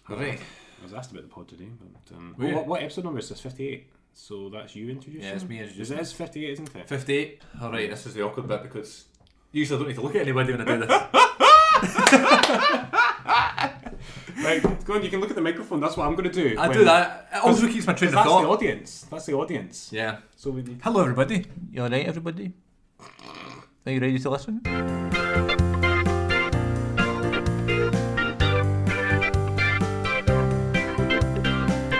Right. I was asked about the pod today, but what episode number is this? 58. So that's you introducing? Yeah, it's me introducing. It is 58, isn't it? 58. Alright, this is the awkward bit because usually I don't need to look at anybody when I do this. Right, go on, you can look at the microphone, that's what I'm going to do. I do that. It also keeps my train of thought. That's the audience. Yeah. So hello everybody. You alright everybody? Are you ready to listen?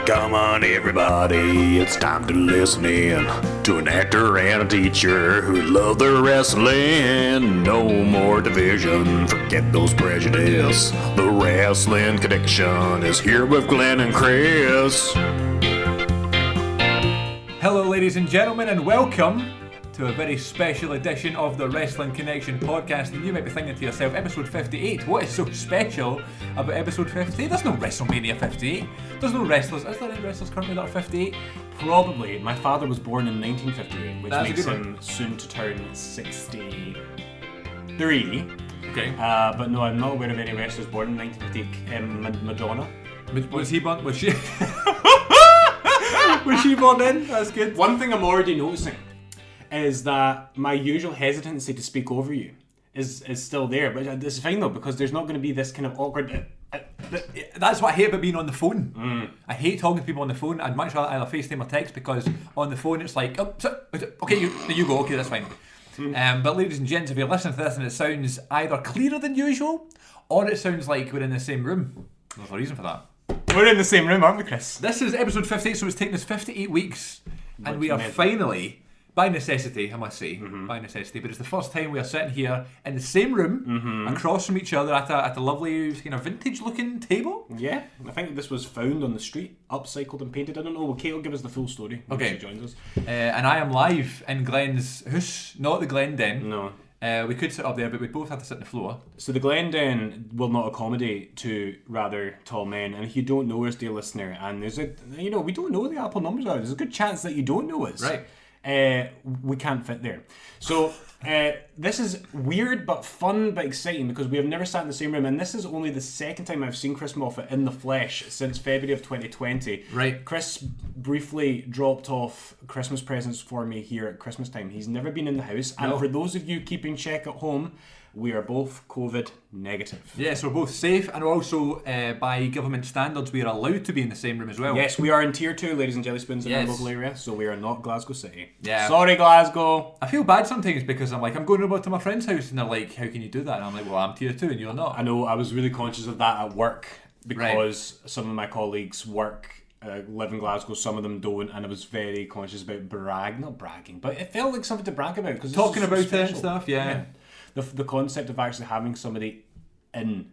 Come on everybody, it's time to listen in to an actor and a teacher who love their wrestling. No more division, forget those prejudice. The Wrestling Connection is here with Glenn and Chris. Hello ladies and gentlemen, and welcome to a very special edition of the Wrestling Connection podcast. And you might be thinking to yourself, episode 58, what is so special about episode 58? There's no WrestleMania 58. There's no wrestlers. Is there any wrestlers currently that are 58? Probably. My father was born in 1958, which That's makes him soon to turn 63. Okay. But no, I'm not aware of any wrestlers born in 1958. Madonna. Was he born? Was she? Was she born in? That's good. One thing I'm already noticing is that my usual hesitancy to speak over you is still there, but it's fine though, because there's not going to be this kind of awkward... That's what I hate about being on the phone. I hate talking to people on the phone. I'd much rather either FaceTime or text, because on the phone it's like, oh, okay, you go, okay, that's fine. But ladies and gents, if you're listening to this and it sounds either clearer than usual, or it sounds like we're in the same room, there's a reason for that. We're in the same room, aren't we, Chris? This is episode 58, so it's taken us 58 weeks, and we are finally... by necessity, I must say, by necessity, but it's the first time we are sitting here in the same room, across from each other at a lovely kind of vintage-looking table. Yeah, I think this was found on the street, upcycled and painted. I don't know. Well, Kate will give us the full story when she joins us. And I am live in Glenn's house, not the Glen Den. No. We could sit up there, but we both have to sit on the floor. So the Glen Den will not accommodate two rather tall men, and if you don't know us, dear listener, and there's we don't know what the Apple numbers are. There's a good chance that you don't know us. Right. We can't fit there. So this is weird but fun but exciting, because we have never sat in the same room, and this is only the second time I've seen Chris Moffat in the flesh since February of 2020. Right. Chris briefly dropped off Christmas presents for me here at Christmas time. He's never been in the house, and for those of you keeping check at home, we are both COVID negative. Yes, we're both safe, and also by government standards we are allowed to be in the same room as well. Yes, we are in tier 2, ladies and jelly spoons, in our local area, so we are not Glasgow City. Yeah. Sorry, Glasgow. I feel bad sometimes because I'm going over to my friend's house and they're like, how can you do that? And I'm like, well, I'm tier 2 and you're not. I know, I was really conscious of that at work, because some of my colleagues live in Glasgow, some of them don't, and I was very conscious about not bragging, but it felt like something to brag about. Talking about it and stuff, yeah. The concept of actually having somebody in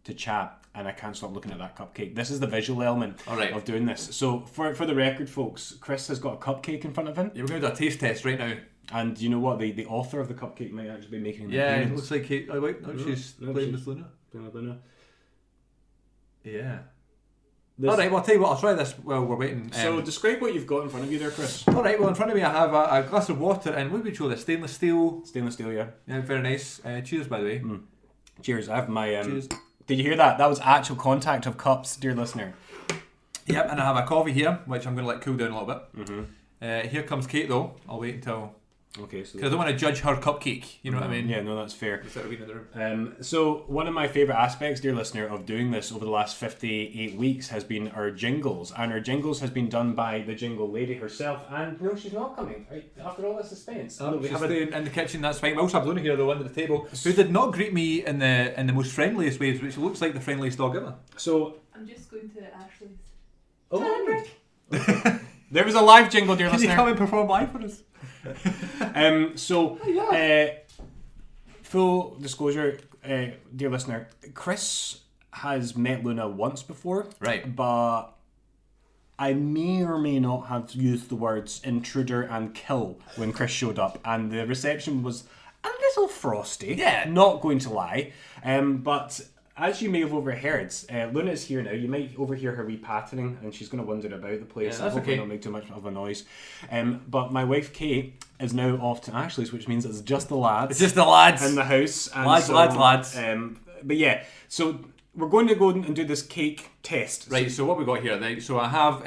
to chat, and I can't stop looking at that cupcake. This is the visual element of doing this. So for the record, folks, Chris has got a cupcake in front of him. Yeah, we're going to do a taste test right now. And you know what? The author of the cupcake might actually be making an appearance. appearance. It looks like Kate. Oh wait, no, she's playing with Luna. Yeah. Alright, well I'll tell you what, I'll try this while we're waiting. So describe what you've got in front of you there, Chris. Alright, well in front of me I have a glass of water, and what would you call this? Stainless steel, yeah. Yeah, very nice. Cheers, by the way. Cheers. I have my... Cheers. Did you hear that? That was actual contact of cups, dear listener. Yep, and I have a coffee here, which I'm going to let cool down a little bit. Here comes Kate though. I'll wait until... Okay, so... because I don't want to judge her cupcake, you know what I mean? Yeah, no, that's fair. So one of my favourite aspects, dear listener, of doing this over the last 58 weeks has been our jingles. And our jingles has been done by the jingle lady herself. And no, she's not coming, right? After all this suspense. We have in the kitchen, that's fine. We also have Luna here though, under the table, who did not greet me in the most friendliest ways, which looks like the friendliest dog ever. So... I'm just going to Ashley's. Oh! There was a live jingle, dear listener. Can you come and perform live for us? Full disclosure, dear listener, Chris has met Luna once before, right? But I may or may not have used the words intruder and kill when Chris showed up, and the reception was a little frosty. Yeah, not going to lie. But as you may have overheard, Luna is here now. You might overhear her pattering, and she's going to wander about the place. Yeah, that's hopefully okay. Not make too much of a noise. But my wife Kate is now off to Ashley's, which means it's just the lads. It's just the lads in the house. And lads. But yeah, so we're going to go and do this cake test. Right, so what we got here, right? So I have,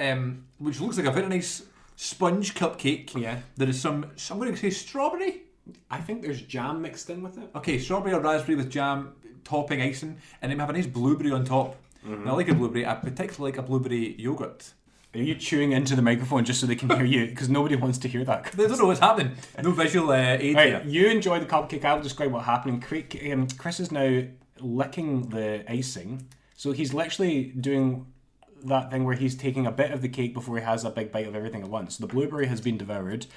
which looks like a very nice sponge cupcake. Yeah. There is some, I'm going to say strawberry. I think there's jam mixed in with it. Okay, strawberry or raspberry with jam, topping icing, and then we have a nice blueberry on top. And I like a blueberry. I particularly like a blueberry yogurt. Are you chewing into the microphone just so they can hear you? Because nobody wants to hear that. They don't know what's happening. No visual aid here. Right, you enjoy the cupcake. I'll describe what's happening. Chris is now licking the icing. So he's literally doing that thing where he's taking a bit of the cake before he has a big bite of everything at once. The blueberry has been devoured.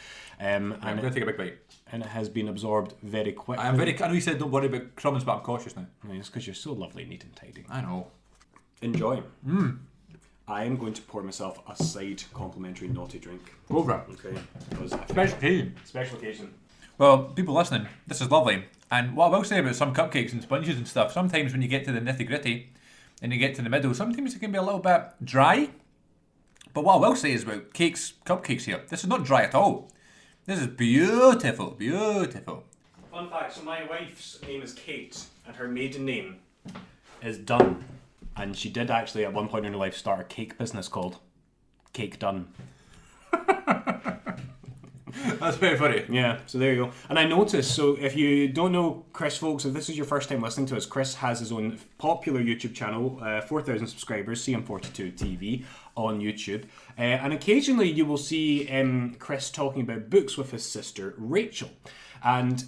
I'm going to take a big bite. And it has been absorbed very quickly. I know you said don't worry about crumbs, but I'm cautious now. I mean, it's because you're so lovely, neat and tidy. I know. Enjoy. I am going to pour myself a side complimentary naughty drink. Go for it. Okay. Special occasion. Special occasion. Well, people listening, this is lovely. And what I will say about some cupcakes and sponges and stuff, sometimes when you get to the nitty gritty and you get to the middle, sometimes it can be a little bit dry. But what I will say is about cupcakes here, this is not dry at all. This is beautiful, beautiful. Fun fact, so my wife's name is Kate and her maiden name is Dunn. And she did actually at one point in her life start a cake business called Cake Dunn. That's very funny. Yeah, so there you go. And I noticed, so if you don't know Chris, folks, if this is your first time listening to us, Chris has his own popular YouTube channel, 4,000 subscribers, CM42 TV on YouTube. And occasionally you will see Chris talking about books with his sister, Rachel. And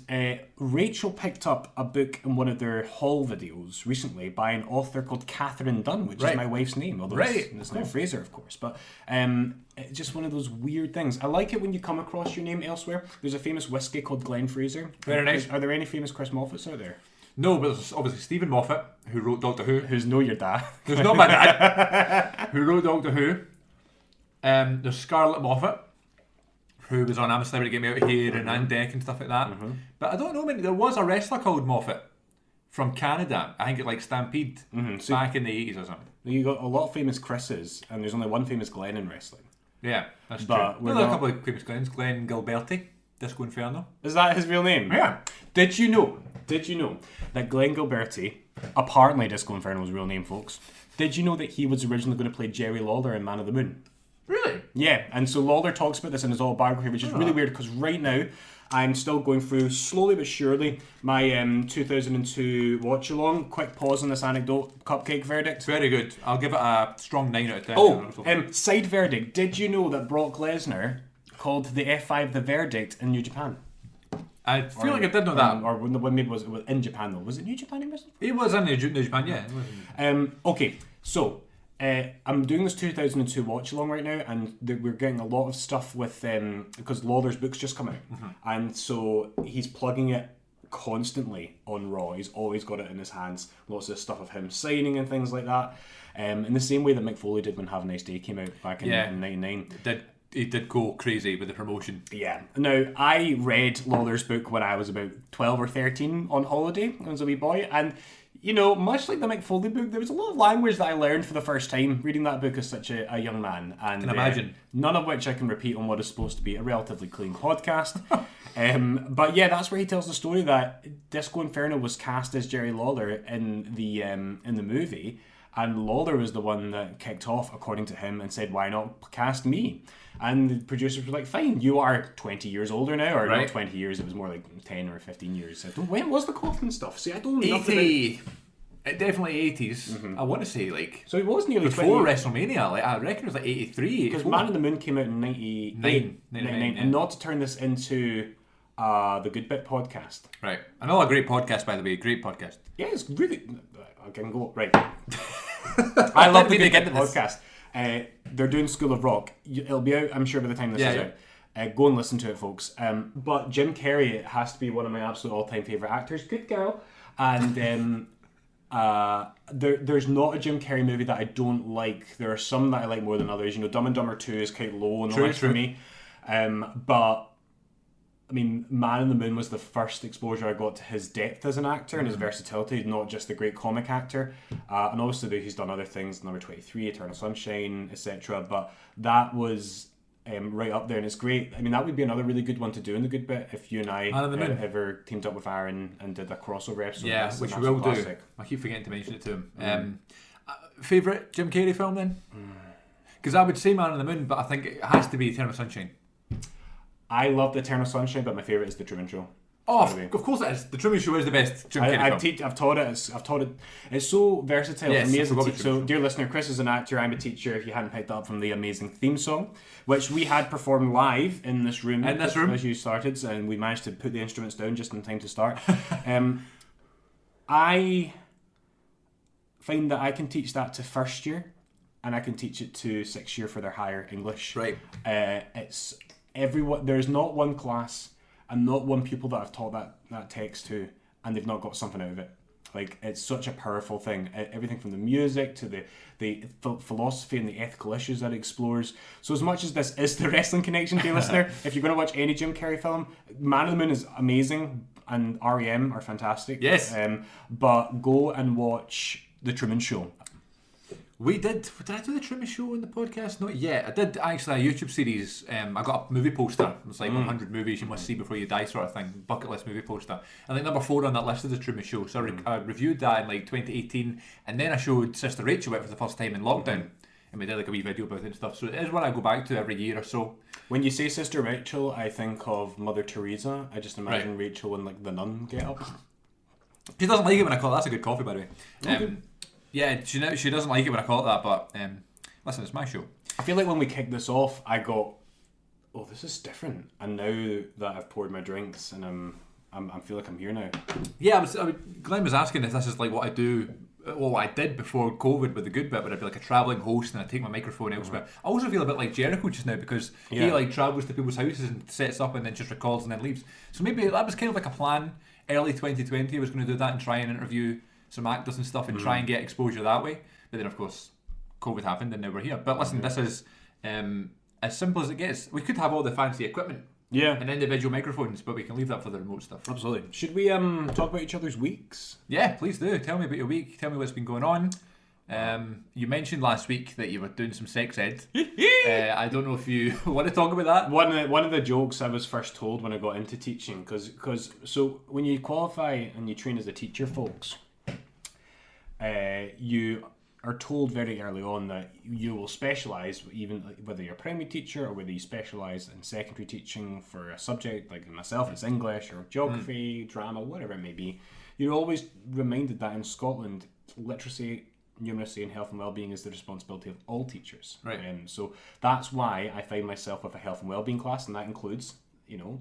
Rachel picked up a book in one of their haul videos recently by an author called Catherine Dunn, which is my wife's name, although it's now Fraser, of course. But it's just one of those weird things. I like it when you come across your name elsewhere. There's a famous whiskey called Glen Fraser. Very nice. Are there any famous Chris Moffats out there? No, but there's obviously Stephen Moffat, who wrote Doctor Who. Who's no your dad. Who's not my dad. Who wrote Doctor Who. There's Scarlett Moffat, who was on I'm a Celebrity, Get Me Out of Here and On Deck and stuff like that. But I don't know, there was a wrestler called Moffat from Canada. I think it like Stampede back in the 80s or something. You got a lot of famous Chris's, and there's only one famous Glenn in wrestling. Yeah, that's But true. There's a couple of famous Glens. Glenn Gilberti, Disco Inferno. Is that his real name? Yeah. Did you know that Glenn Gilberti, apparently Disco Inferno's real name, folks, did you know that he was originally going to play Jerry Lawler in Man of the Moon? Really? Yeah, and so Lawler talks about this in his autobiography, which is really weird because right now I'm still going through, slowly but surely, my 2002 watch-along. Quick pause on this anecdote. Cupcake verdict. Very good. I'll give it a strong 9 out of 10. Oh, side verdict. Did you know that Brock Lesnar called the F5 the verdict in New Japan? I feel like I did know that. Or maybe it was in Japan though. Was it New Japan he was? He was in New Japan, yeah. Okay, so I'm doing this 2002 watch along right now, and we're getting a lot of stuff with because Lawler's book's just come out, and so he's plugging it constantly on Raw. He's always got it in his hands. Lots of stuff of him signing and things like that. In the same way that Mick Foley did when Have a Nice Day came out back in '99. He did go crazy with the promotion. Yeah. Now, I read Lawler's book when I was about 12 or 13 on holiday when I was a wee boy, and you know, much like the Mick Foley book, there was a lot of language that I learned for the first time reading that book as such a young man. And can imagine. None of which I can repeat on what is supposed to be a relatively clean podcast. But yeah, that's where he tells the story that Disco Inferno was cast as Jerry Lawler in the movie, and Lawler was the one that kicked off, according to him, and said, "Why not cast me?" And the producers were like, "Fine, you are 20 years older now," or not 20 years, it was more like 10 or 15 years. When was the Kaufman stuff? See, I don't know nothing 80, definitely 80s. I want to say like. So it was nearly before WrestleMania. Like I reckon it was like 83. Because Man in the Moon came out in 99. And not to turn this into the Good Bit podcast. Right. Another great podcast, by the way. Great podcast. Yeah, it's really. I can go right. I love the Good Bit podcast. They're doing School of Rock. It'll be out, I'm sure, by the time this is out. Go and listen to it, folks. But Jim Carrey has to be one of my absolute all-time favourite actors. Good girl. And there's not a Jim Carrey movie that I don't like. There are some that I like more than others. You know, Dumb and Dumber 2 is quite low on the list for me. But I mean, Man in the Moon was the first exposure I got to his depth as an actor and his versatility, not just the great comic actor. And obviously he's done other things, Number 23, Eternal Sunshine, etc. But that was right up there, and it's great. I mean, that would be another really good one to do in the good bit if you and I ever teamed up with Aaron and did a crossover episode. Yeah, which we will do. I keep forgetting to mention it to him. Favourite Jim Carrey film then? Because I would say Man on the Moon, but I think it has to be Eternal Sunshine. I love the Eternal Sunshine, but my favourite is The Truman Show. Oh, of course it is. The Truman Show is the best Jim Carrey film. I've taught it. It's so versatile for me as a teacher. So, dear listener, Chris is an actor. I'm a teacher. If you hadn't picked up from the amazing theme song, which we had performed live in this room. As you started, and we managed to put the instruments down just in time to start. I find that I can teach that to first year, and I can teach it to 6th year for their higher English. Right. It's everyone. There's not one class and not one pupil that I've taught that text to, and they've not got something out of it. Like, it's such a powerful thing. Everything from the music to the philosophy and the ethical issues that it explores. So as much as this is the wrestling connection, dear listener, if you're going to watch any Jim Carrey film, Man on the Moon is amazing, and R.E.M. are fantastic. Yes. But go and watch The Truman Show. Did I do the Truman Show on the podcast? Not yet. I did actually a YouTube series. I got a movie poster. It's like 100 movies you must see before you die sort of thing. Bucket list movie poster. I think number 4 on that list is the Truman Show. So I reviewed that in like 2018, and then I showed Sister Rachel it for the first time in lockdown. And we did like a wee video about it and stuff. So it is one I go back to every year or so. When you say Sister Rachel, I think of Mother Teresa. I just imagine Rachel in like the nun get up. She doesn't like it when I call it. That's a good coffee, by the way. Yeah, she doesn't like it when I call it that, but listen, it's my show. I feel like when we kicked this off, I got, oh, this is different. And now that I've poured my drinks and I feel like I'm here now. Yeah, Glenn was asking if this is like what I do, what I did before COVID with the good bit, where I'd be like a travelling host and I'd take my microphone elsewhere. I also feel a bit like Jericho just now because he like travels to people's houses and sets up and then just records and then leaves. So maybe that was kind of like a plan. Early 2020, I was going to do that and try and interview some actors and stuff and try and get exposure that way. But then, of course, COVID happened and now we're here. But listen, this is as simple as it gets. We could have all the fancy equipment and individual microphones, but we can leave that for the remote stuff. Absolutely. Should we talk about each other's weeks? Yeah, please do. Tell me about your week. Tell me what's been going on. You mentioned last week that you were doing some sex ed. I don't know if you want to talk about that. One of the jokes I was first told when I got into teaching, because so when you qualify and you train as a teacher, folks, you are told very early on that you will specialise, even whether you're a primary teacher or whether you specialise in secondary teaching for a subject, like myself, it's English or geography, drama, whatever it may be. You're always reminded that in Scotland, literacy, numeracy and health and well-being is the responsibility of all teachers. Right. So that's why I find myself with a health and well-being class, and that includes,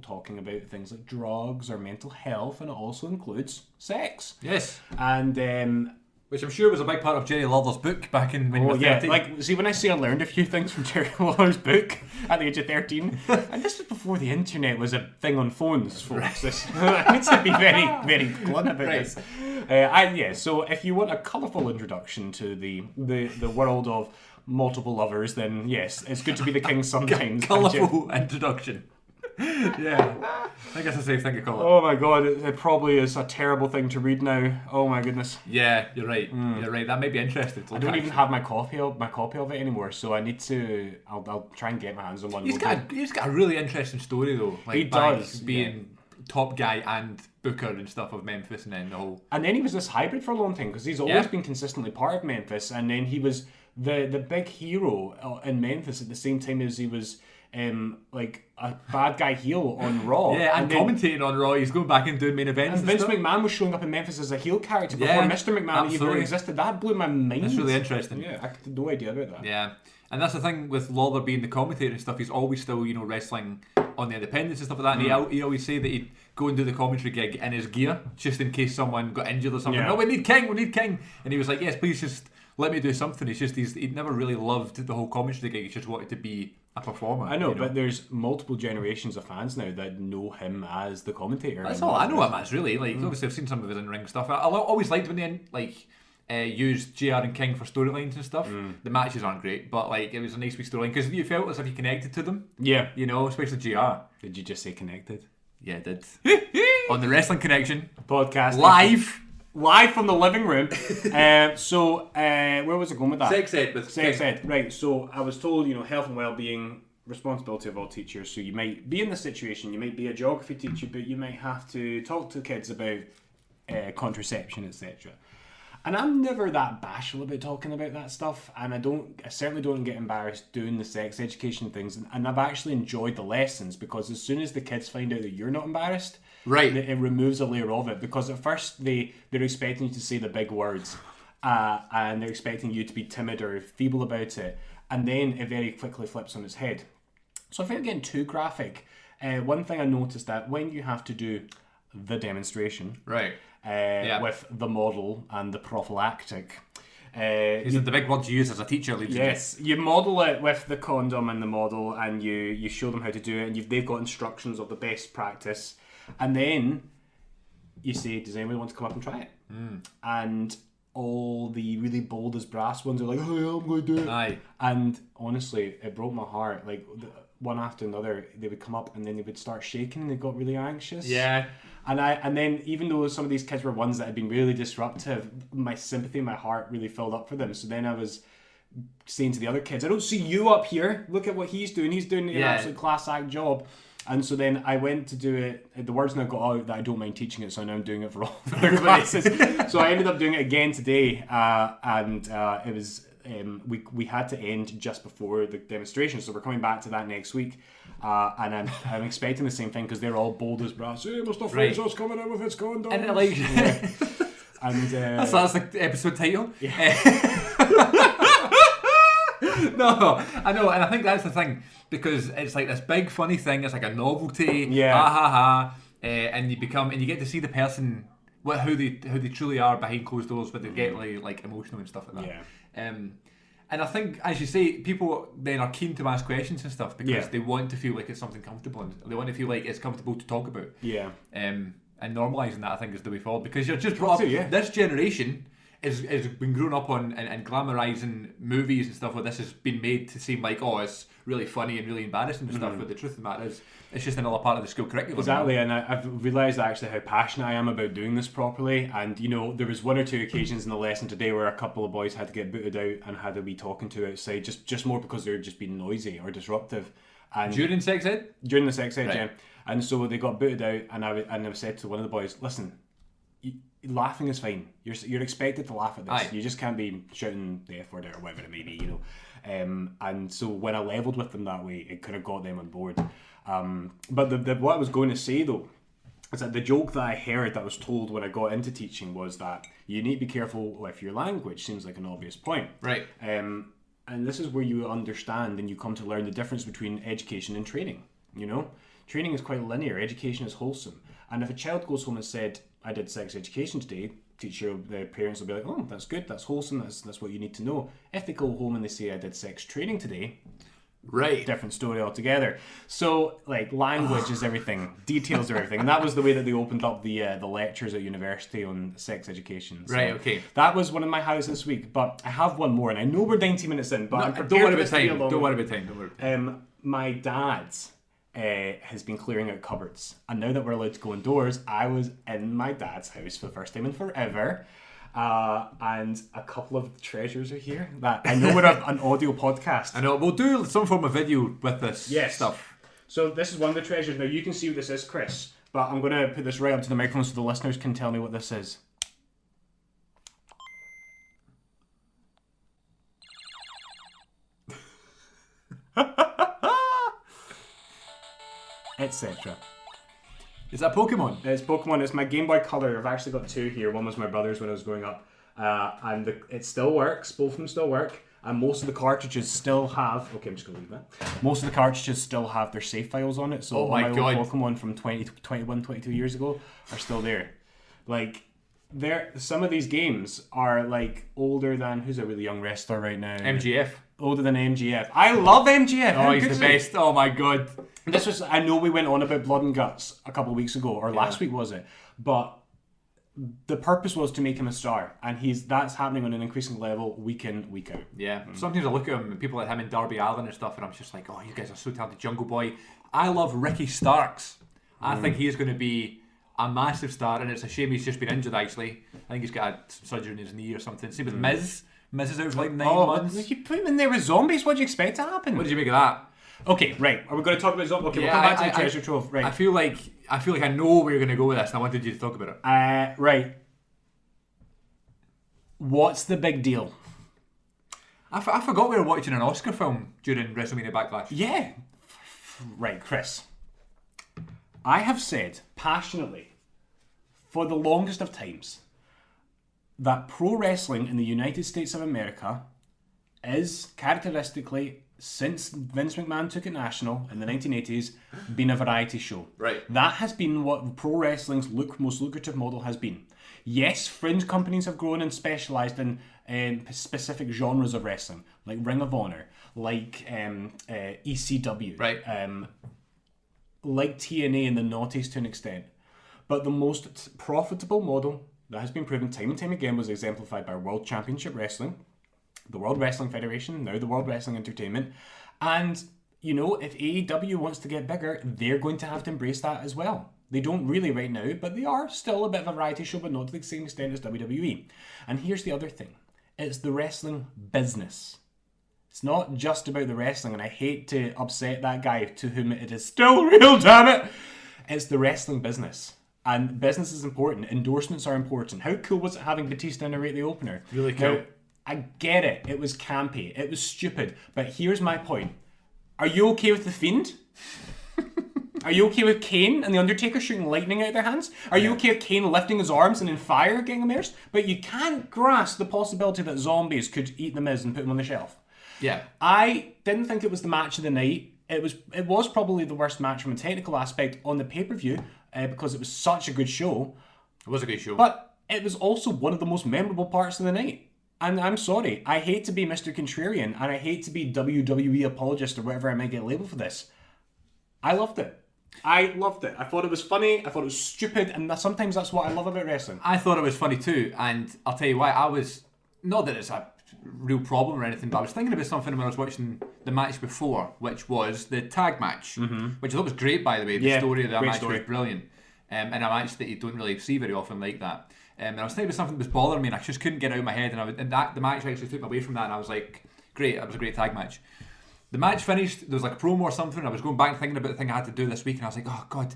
talking about things like drugs or mental health, and it also includes sex. Yes. And which I'm sure was a big part of Jerry Lawler's book back in when you were 13. Like, see, when I say I learned a few things from Jerry Lawler's book at the age of 13, and this was before the internet was a thing on phones, folks. I need to be very, very blunt about this. So if you want a colourful introduction to the world of multiple lovers, then yes, it's good to be the king sometimes. Colourful introduction. Yeah, I guess that's a safe thing to call it. Oh my god, it probably is a terrible thing to read now. Oh my goodness. Yeah, you're right. You're right. That might be interesting. I don't even have my copy of it anymore, so I need to. I'll try and get my hands on one. He's got a really interesting story though. Like, he does, being top guy and booker and stuff of Memphis, and then the whole. And then he was this hybrid for a long time because he's always been consistently part of Memphis, and then he was the big hero in Memphis at the same time as he was. Like a bad guy heel on Raw. Yeah, and commentating on Raw. He's going back and doing main events. And Vince McMahon was showing up in Memphis as a heel character before Mr. McMahon even existed. That blew my mind. That's really interesting. Yeah, I had no idea about that. Yeah, and that's the thing with Lawler being the commentator and stuff. He's always still, wrestling on the independents and stuff like that. And he always say that he'd go and do the commentary gig in his gear just in case someone got injured or something. No, we need King. And he was like, yes, please just let me do something. It's just he'd never really loved the whole commentary gig. He just wanted to be a performer. I know, but there's multiple generations of fans now that know him as the commentator. That's all I know him as, really. Like, obviously, I've seen some of his in-ring stuff. I always liked when they used JR and King for storylines and stuff. The matches aren't great, but like it was a nice wee storyline because you felt as if you connected to them. Yeah, especially JR. Did you just say connected? Yeah, I did. On the Wrestling Connection podcast, live from the living room. So where was I going with that? Sex ed. Sex ed. Right. So I was told, health and well-being, responsibility of all teachers. So you might be in this situation, you might be a geography teacher, but you might have to talk to kids about contraception, etc. And I'm never that bashful about talking about that stuff, and I certainly don't get embarrassed doing the sex education things, and I've actually enjoyed the lessons, because as soon as the kids find out that you're not embarrassed, right, it removes a layer of it, because at first they're expecting you to say the big words, and they're expecting you to be timid or feeble about it, and then it very quickly flips on its head. So if I'm getting too graphic, one thing I noticed that when you have to do the demonstration, right, with the model and the prophylactic. Is it the big words you use as a teacher? Yes, you model it with the condom and the model, and you show them how to do it, and they've got instructions of the best practice, and then you say, does anyone want to come up and try it? And all the really bold as brass ones are like, oh yeah, I'm going to do it. Aye. And honestly, it broke my heart. Like, one after another, they would come up and then they would start shaking and they got really anxious. Yeah. And then even though some of these kids were ones that had been really disruptive, my sympathy, my heart really filled up for them. So then I was saying to the other kids, I don't see you up here. Look at what he's doing. He's doing an absolute class act job. And so then I went to do it. The words now got out that I don't mind teaching it, so now I'm doing it for all their classes. So I ended up doing it again today, and it was we had to end just before the demonstration, so we're coming back to that next week. And I'm expecting the same thing, because they're all bold as brass. Hey, Mr. Fraser's coming out with its condoms. And like, and that's the episode title. Yeah. No, I know, and I think that's the thing, because it's like this big funny thing. It's like a novelty. Yeah. Ha ha ha. And you get to see the person, who they truly are behind closed doors, but they get like emotional and stuff like that. Yeah. And I think, as you say, people then are keen to ask questions and stuff, because they want to feel like it's something comfortable, and they want to feel like it's comfortable to talk about. Yeah. And normalising that, I think, is the way forward, because you're just brought up. This generation is been grown up on and glamorising movies and stuff where this has been made to seem like, oh, it's really funny and really embarrassing and stuff, but the truth of the matter is, it's just another part of the school curriculum. Exactly, and I've realised actually how passionate I am about doing this properly. And there was one or two occasions in the lesson today where a couple of boys had to get booted out and had to be talking to outside, just more because they're just being noisy or disruptive. And during sex ed? During the sex ed, right. yeah. And so they got booted out, and I said to one of the boys, listen, laughing is fine. You're expected to laugh at this. Aye. You just can't be shouting the F word or whatever it may be, And so when I levelled with them that way, it kind of got them on board. But what I was going to say though is that the joke that I heard, that was told when I got into teaching, was that you need to be careful with your language. Seems like an obvious point, right? And this is where you understand and you come to learn the difference between education and training. Training is quite linear. Education is wholesome. And if a child goes home and said, I did sex education today, the parents will be like, oh, that's good, that's wholesome, that's what you need to know. If they go home and they say, I did sex training today, right, different story altogether. So, like, language is everything, details are everything, and that was the way that they opened up the lectures at university on sex education. So right, okay. That was one of my highlights this week, but I have one more, and I know we're 90 minutes in, but don't worry about time. Don't worry about time. My dad's has been clearing out cupboards, and now that we're allowed to go indoors, I was in my dad's house for the first time in forever, and a couple of treasures are here that I know we're an audio podcast. I know, we'll do some form of video with this stuff. So this is one of the treasures. Now you can see what this is, Chris, but I'm going to put this right up to the microphone so the listeners can tell me what this is. Etc. Is that Pokemon? It's Pokemon. It's my Game Boy Color. I've actually got two here. One was my brother's when I was growing up, and it still works. Both of them still work, and most of the cartridges still have. Okay, I'm just gonna leave that. Most of the cartridges still have their save files on it. So all my old Pokemon from 21, 22 years ago are still there. Like, some of these games are like older than, who's a really young wrestler right now? MGF. Older than MGF. I love MGF. Oh, he's the best. Oh my god. I know we went on about Blood and Guts a couple of weeks ago, or last week was it? But the purpose was to make him a star, and that's happening on an increasing level, week in, week out. Yeah. Sometimes I look at him, people like him in Darby Allin and stuff, and I'm just like, oh, you guys are so talented. Jungle Boy. I love Ricky Starks. I think he is going to be a massive star, and it's a shame he's just been injured, actually. I think he's got surgery in his knee or something. Same with Miz. Miz is out for like 9 months. You put him in there with zombies. What do you expect to happen? What did you make of that? Okay, right. Are we going to talk about zombies? Okay, we'll come back to the treasure trove. Right. I feel like I know where you're going to go with this, and I wanted you to talk about it. Right. What's the big deal? I forgot we were watching an Oscar film during WrestleMania Backlash. Yeah. Right, Chris. I have said passionately for the longest of times that pro wrestling in the United States of America is characteristically, since Vince McMahon took it national in the 1980s, been a variety show. Right. That has been what pro wrestling's most lucrative model has been. Yes, fringe companies have grown and specialised in specific genres of wrestling, like Ring of Honor, like ECW, right, like TNA and the Naughties to an extent. But the most profitable model that has been proven time and time again was exemplified by World Championship Wrestling, the World Wrestling Federation, now the World Wrestling Entertainment. And, you know, if AEW wants to get bigger, they're going to have to embrace that as well. They don't really right now, but they are still a bit of a variety show, but not to the same extent as WWE. And here's the other thing. It's the wrestling business. It's not just about the wrestling, and I hate to upset that guy to whom it is still real, damn it! It's the wrestling business. And business is important. Endorsements are important. How cool was it having Batista narrate the opener? Really cool. Now, I get it. It was campy. It was stupid. But here's my point. Are you okay with The Fiend? Are you okay with Kane and The Undertaker shooting lightning out of their hands? Are you okay with Kane lifting his arms and in fire getting immersed? But you can't grasp the possibility that zombies could eat The Miz and put him on the shelf. Yeah. I didn't think it was the match of the night. It was probably the worst match from a technical aspect on the pay-per-view because it was such a good show. It was a good show. But it was also one of the most memorable parts of the night. And I'm sorry, I hate to be Mr. Contrarian and I hate to be WWE apologist or whatever I might get labelled for this. I loved it. I loved it. I thought it was funny. I thought it was stupid, and sometimes that's what I love about wrestling. I thought it was funny too, and I'll tell you why. I was, not that it's a real problem or anything, but I was thinking about something when I was watching the match before, which was the tag match, which I thought was great, by the way. The story of that match was brilliant, and a match that you don't really see very often like that. And I was thinking about something that was bothering me, and I just couldn't get it out of my head, and the match actually took me away from that, and I was like, great, it was a great tag match. The match finished, there was like a promo or something, I was going back and thinking about the thing I had to do this week, and I was like, oh god.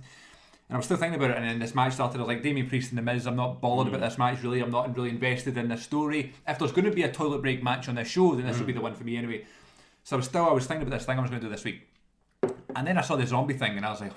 And I was still thinking about it, and then this match started. I was like, Damien Priest and The Miz, I'm not bothered about this match really, I'm not really invested in this story. If there's going to be a toilet break match on this show, then this will be the one for me anyway. So I was thinking about this thing I was going to do this week. And then I saw the zombie thing, and I was like,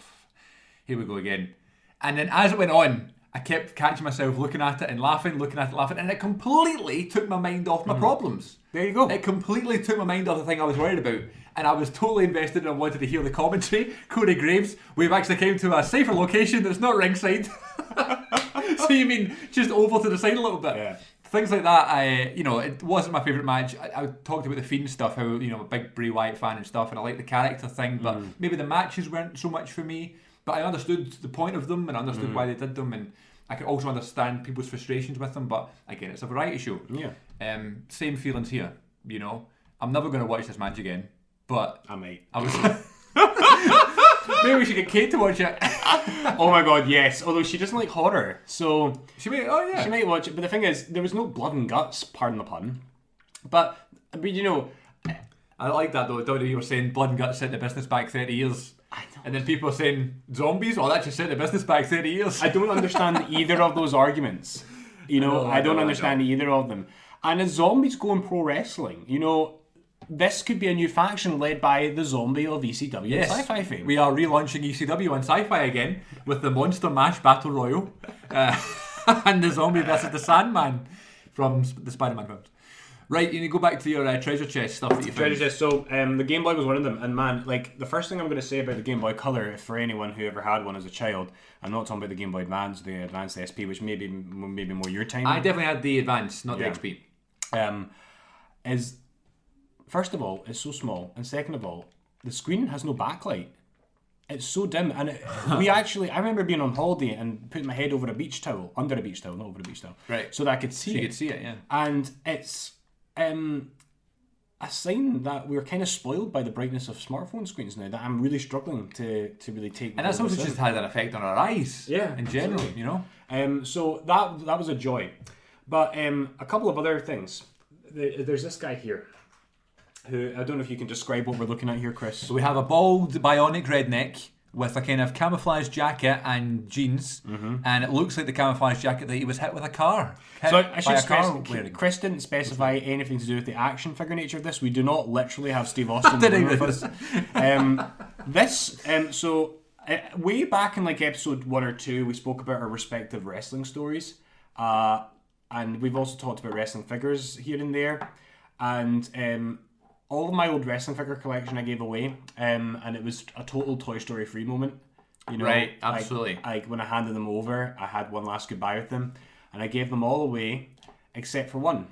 here we go again. And then as it went on, I kept catching myself looking at it and laughing, and it completely took my mind off my problems. There you go. It completely took my mind off the thing I was worried about. And I was totally invested and I wanted to hear the commentary. Corey Graves, we've actually came to a safer location that's not ringside. So you mean just over to the side a little bit? Yeah. Things like that, it wasn't my favourite match. I talked about the Fiend stuff, how, I'm a big Bray Wyatt fan and stuff, and I like the character thing, but maybe the matches weren't so much for me. But I understood the point of them and I understood why they did them, and I could also understand people's frustrations with them. But again, it's a variety show. Yeah. Same feelings here. I'm never going to watch this match again. But I might. I was. Maybe we should get Kate to watch it. Oh my god, yes. Although she doesn't like horror, so she might. Oh yeah, she might watch it. But the thing is, there was no blood and guts. Pardon the pun. But I like that though. WWE were saying blood and guts set the business back 30 years. I know. And then people are saying zombies. Oh, that just set the business back 30 years. I don't understand either of those arguments. I don't understand either of them. And as zombies go in pro wrestling, this could be a new faction led by the zombie of ECW and Sci-Fi fame. We are relaunching ECW on Sci-Fi again with the Monster Mash Battle Royal and the zombie versus the Sandman from the Spider-Man films. Right, you need to go back to your treasure chest stuff that you found. Treasure chest. So the Game Boy was one of them, and man, the first thing I'm going to say about the Game Boy Color, for anyone who ever had one as a child, I'm not talking about the Game Boy Advance, the Advanced SP, which maybe more your time. I definitely had the Advance, not the XP. Is first of all, it's so small, and second of all, the screen has no backlight. It's so dim, and I remember being on holiday and putting my head over a beach towel, under a beach towel, not over a beach towel, right, so that I could see it. You could see it, yeah. And it's a sign that we're kind of spoiled by the brightness of smartphone screens now, that I'm really struggling to really take. And that's also just had an effect on our eyes, in general, absolutely. So that was a joy. But a couple of other things. There's this guy here. who I don't know if you can describe what we're looking at here, Chris. So we have a bald bionic redneck with a kind of camouflage jacket and jeans, and it looks like the camouflage jacket that he was hit with a car. So I should stress, Chris didn't specify anything to do with the action figure nature of this. We do not literally have Steve Austin. Way back in like episode 1 or 2, we spoke about our respective wrestling stories, and we've also talked about wrestling figures here and there, and all of my old wrestling figure collection I gave away, and it was a total Toy Story free moment. You know, right, absolutely. When I handed them over, I had one last goodbye with them, and I gave them all away except for one.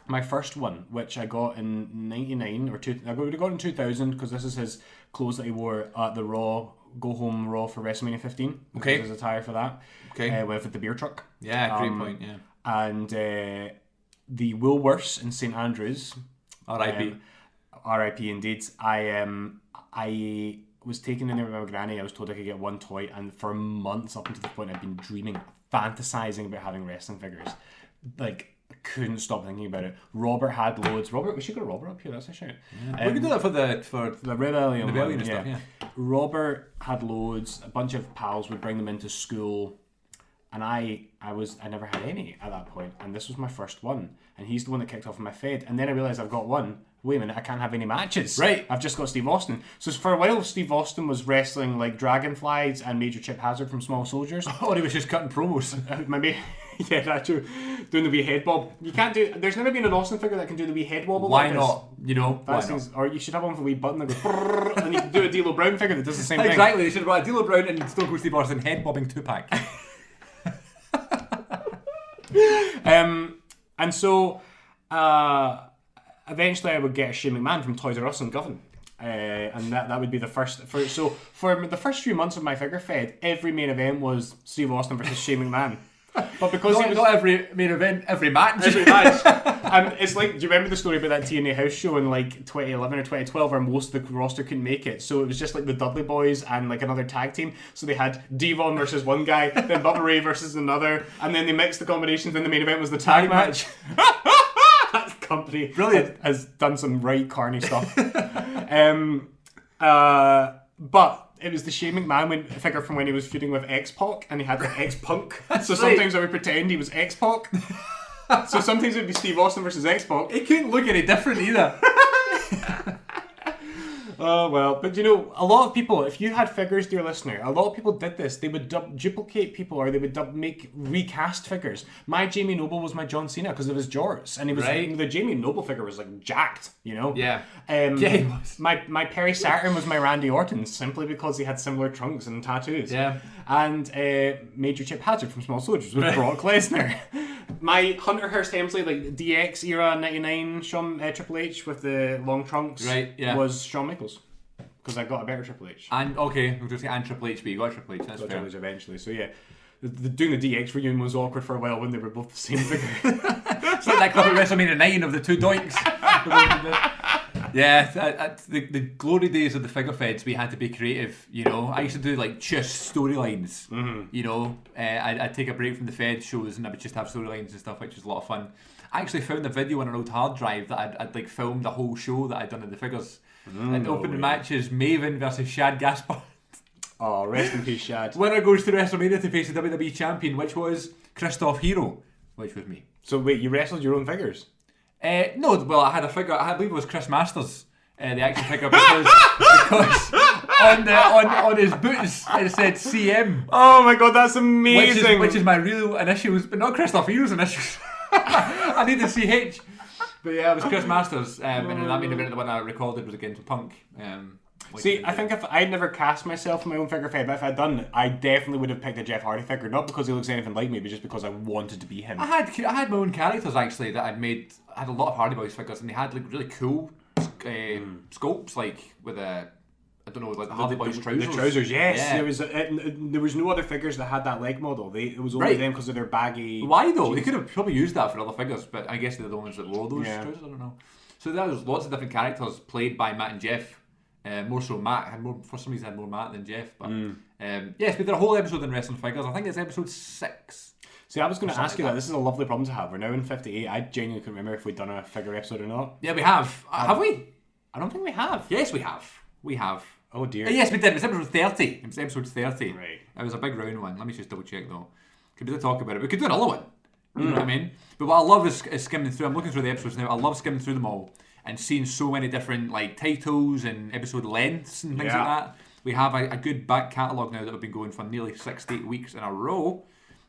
My first one, which I got in '99 or I would have got in 2000 because this is his clothes that he wore at the Raw Go Home Raw for WrestleMania 15. Okay, his attire for that. Okay, with the beer truck. Yeah, great point. Yeah, and the Woolworths in St Andrews. R.I.P. R.I.P. indeed. I was taken in there with my granny. I was told I could get one toy, and for months up until the point I'd been dreaming, fantasizing about having wrestling figures. Like, I couldn't stop thinking about it. Robert had loads. We should go to Robert up here. That's a shout. Yeah. We could do that for the Rebellion and stuff. Yeah. Robert had loads. A bunch of pals would bring them into school, and I never had any at that point, and this was my first one, and he's the one that kicked off my fed, and then I realised I've got one. Wait a minute, I can't have any matches. Right. I've just got Steve Austin. So for a while, Steve Austin was wrestling like Dragonflies and Major Chip Hazard from Small Soldiers. Or he was just cutting promos. Maybe, yeah, that's true. Doing the wee head bob. You can't do. There's never been an Austin figure that can do the wee head wobble. Why not? You know, why not? Or you should have one for the wee button that goes brrrr, and you can do a D'Lo Brown figure that does the same thing. Exactly. They should have got a D'Lo Brown and Stone Cold Steve Austin head bobbing 2-pack. And so eventually I would get a Shane McMahon from Toys R Us in Govan. And that would be the first. So for the first few months of my figure fed, every main event was Steve Austin versus Shane McMahon. But because not every main event, every match. And it's like, do you remember the story about that TNA house show in like 2011 or 2012 where most of the roster couldn't make it? So it was just like the Dudley Boys and like another tag team. So they had Devon versus one guy, then Bubba Ray versus another, and then they mixed the combinations. Then the main event was the tag match. That company brilliant has done some right carny stuff. But it was the Shane McMahon figure from when he was feuding with X-Pac, and he had like X-Punk. So sometimes I would pretend he was X-Pac. So sometimes it would be Steve Austin versus X-Pac. It couldn't look any different either. Oh, well. But you know, a lot of people, if you had figures, dear listener, a lot of people did this. They would duplicate people, or they would make recast figures. My Jamie Noble was my John Cena because of his jorts. And he was the Jamie Noble figure was like jacked, you know? Yeah. Yeah, he was. My Perry Saturn was my Randy Orton, simply because he had similar trunks and tattoos. Yeah. And Major Chip Hazard from Small Soldiers was Brock Lesnar. My Hunter Hearst Helmsley, like DX era 99 Triple H with the long trunks, was Shawn Michaels. Because I got a better Triple H. And okay, we'll just say and Triple H, but you got a Triple H. That's fair. Triple H eventually. So yeah, doing the DX reunion was awkward for a while when they were both the same figure. It's like that clip at WrestleMania 9 of the two doinks. Yeah, the glory days of the figure feds, we had to be creative, you know. I used to do like just storylines, you know. I'd take a break from the fed shows and I would just have storylines and stuff, which was a lot of fun. I actually found a video on an old hard drive that I'd like filmed the whole show that I'd done in the figures. And opening matches, Maven versus Shad Gaspard. Oh, rest in peace, Shad. Winner goes to WrestleMania to face the WWE champion, which was Christoph Hero, which was me. So wait, you wrestled your own figures? No, well, I had a figure. I believe it was Chris Masters, the action figure, because on his boots it said CM. Oh my god, that's amazing! Which is my real initials, but not Christoph Hero's initials. I need the CH. But yeah, it was Chris Masters, and then that main event, the one I recorded was against Punk. See, I think if I'd never cast myself in my own figure fed, but if I'd done it, I definitely would have picked a Jeff Hardy figure, not because he looks anything like me, but just because I wanted to be him. I had my own characters actually that I'd made. I had a lot of Hardy Boys figures, and they had like really cool sculpts, like with I don't know, like the Hardy Boys trousers. The trousers, yes. Yeah. There was no other figures that had that leg model. It was only them because of their baggy. Why though? Jeans. They could have probably used that for other figures, but I guess they're the ones that wore those trousers. I don't know. So there was lots of different characters played by Matt and Jeff. More so Matt for some reason had more Matt than Jeff. But yes, we did a whole episode on wrestling figures. I think it's episode 6. See, I was going to ask you like that. This is a lovely problem to have. We're now in 58. I genuinely couldn't remember if we'd done a figure episode or not. Yeah, we have. Have we? I don't think we have. Yes, we have. We have. Oh dear. Yes, we did. It was episode 30. It was episode 30. Right. It was a big round one. Let me just double check though. Could we talk about it? We could do another one. You know what I mean? But what I love is skimming through. I'm looking through the episodes now. I love skimming through them all and seeing so many different like titles and episode lengths and things like that. We have a good back catalogue now that have been going for nearly 68 weeks in a row.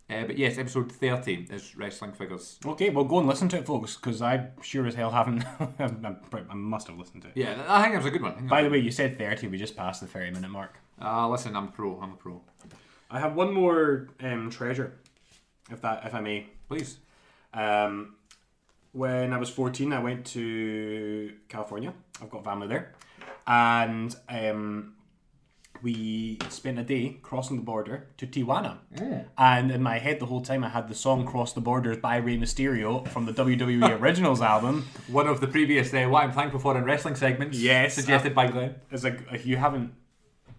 But yes, episode 30 is Wrestling Figures. Okay, well go and listen to it, folks, because I sure as hell haven't. I must have listened to it. Yeah, I think it was a good one. By the way, you said 30. We just passed the 30-minute mark. Listen, I'm a pro. I have one more treasure, if I may. Please. When I was 14, I went to California. I've got family there. And we spent a day crossing the border to Tijuana. And in my head the whole time I had the song Cross the Borders by Rey Mysterio from the WWE Originals album. One of the previous What I'm Thankful For in Wrestling segments. Yes. Suggested by Glenn. It's like, if you haven't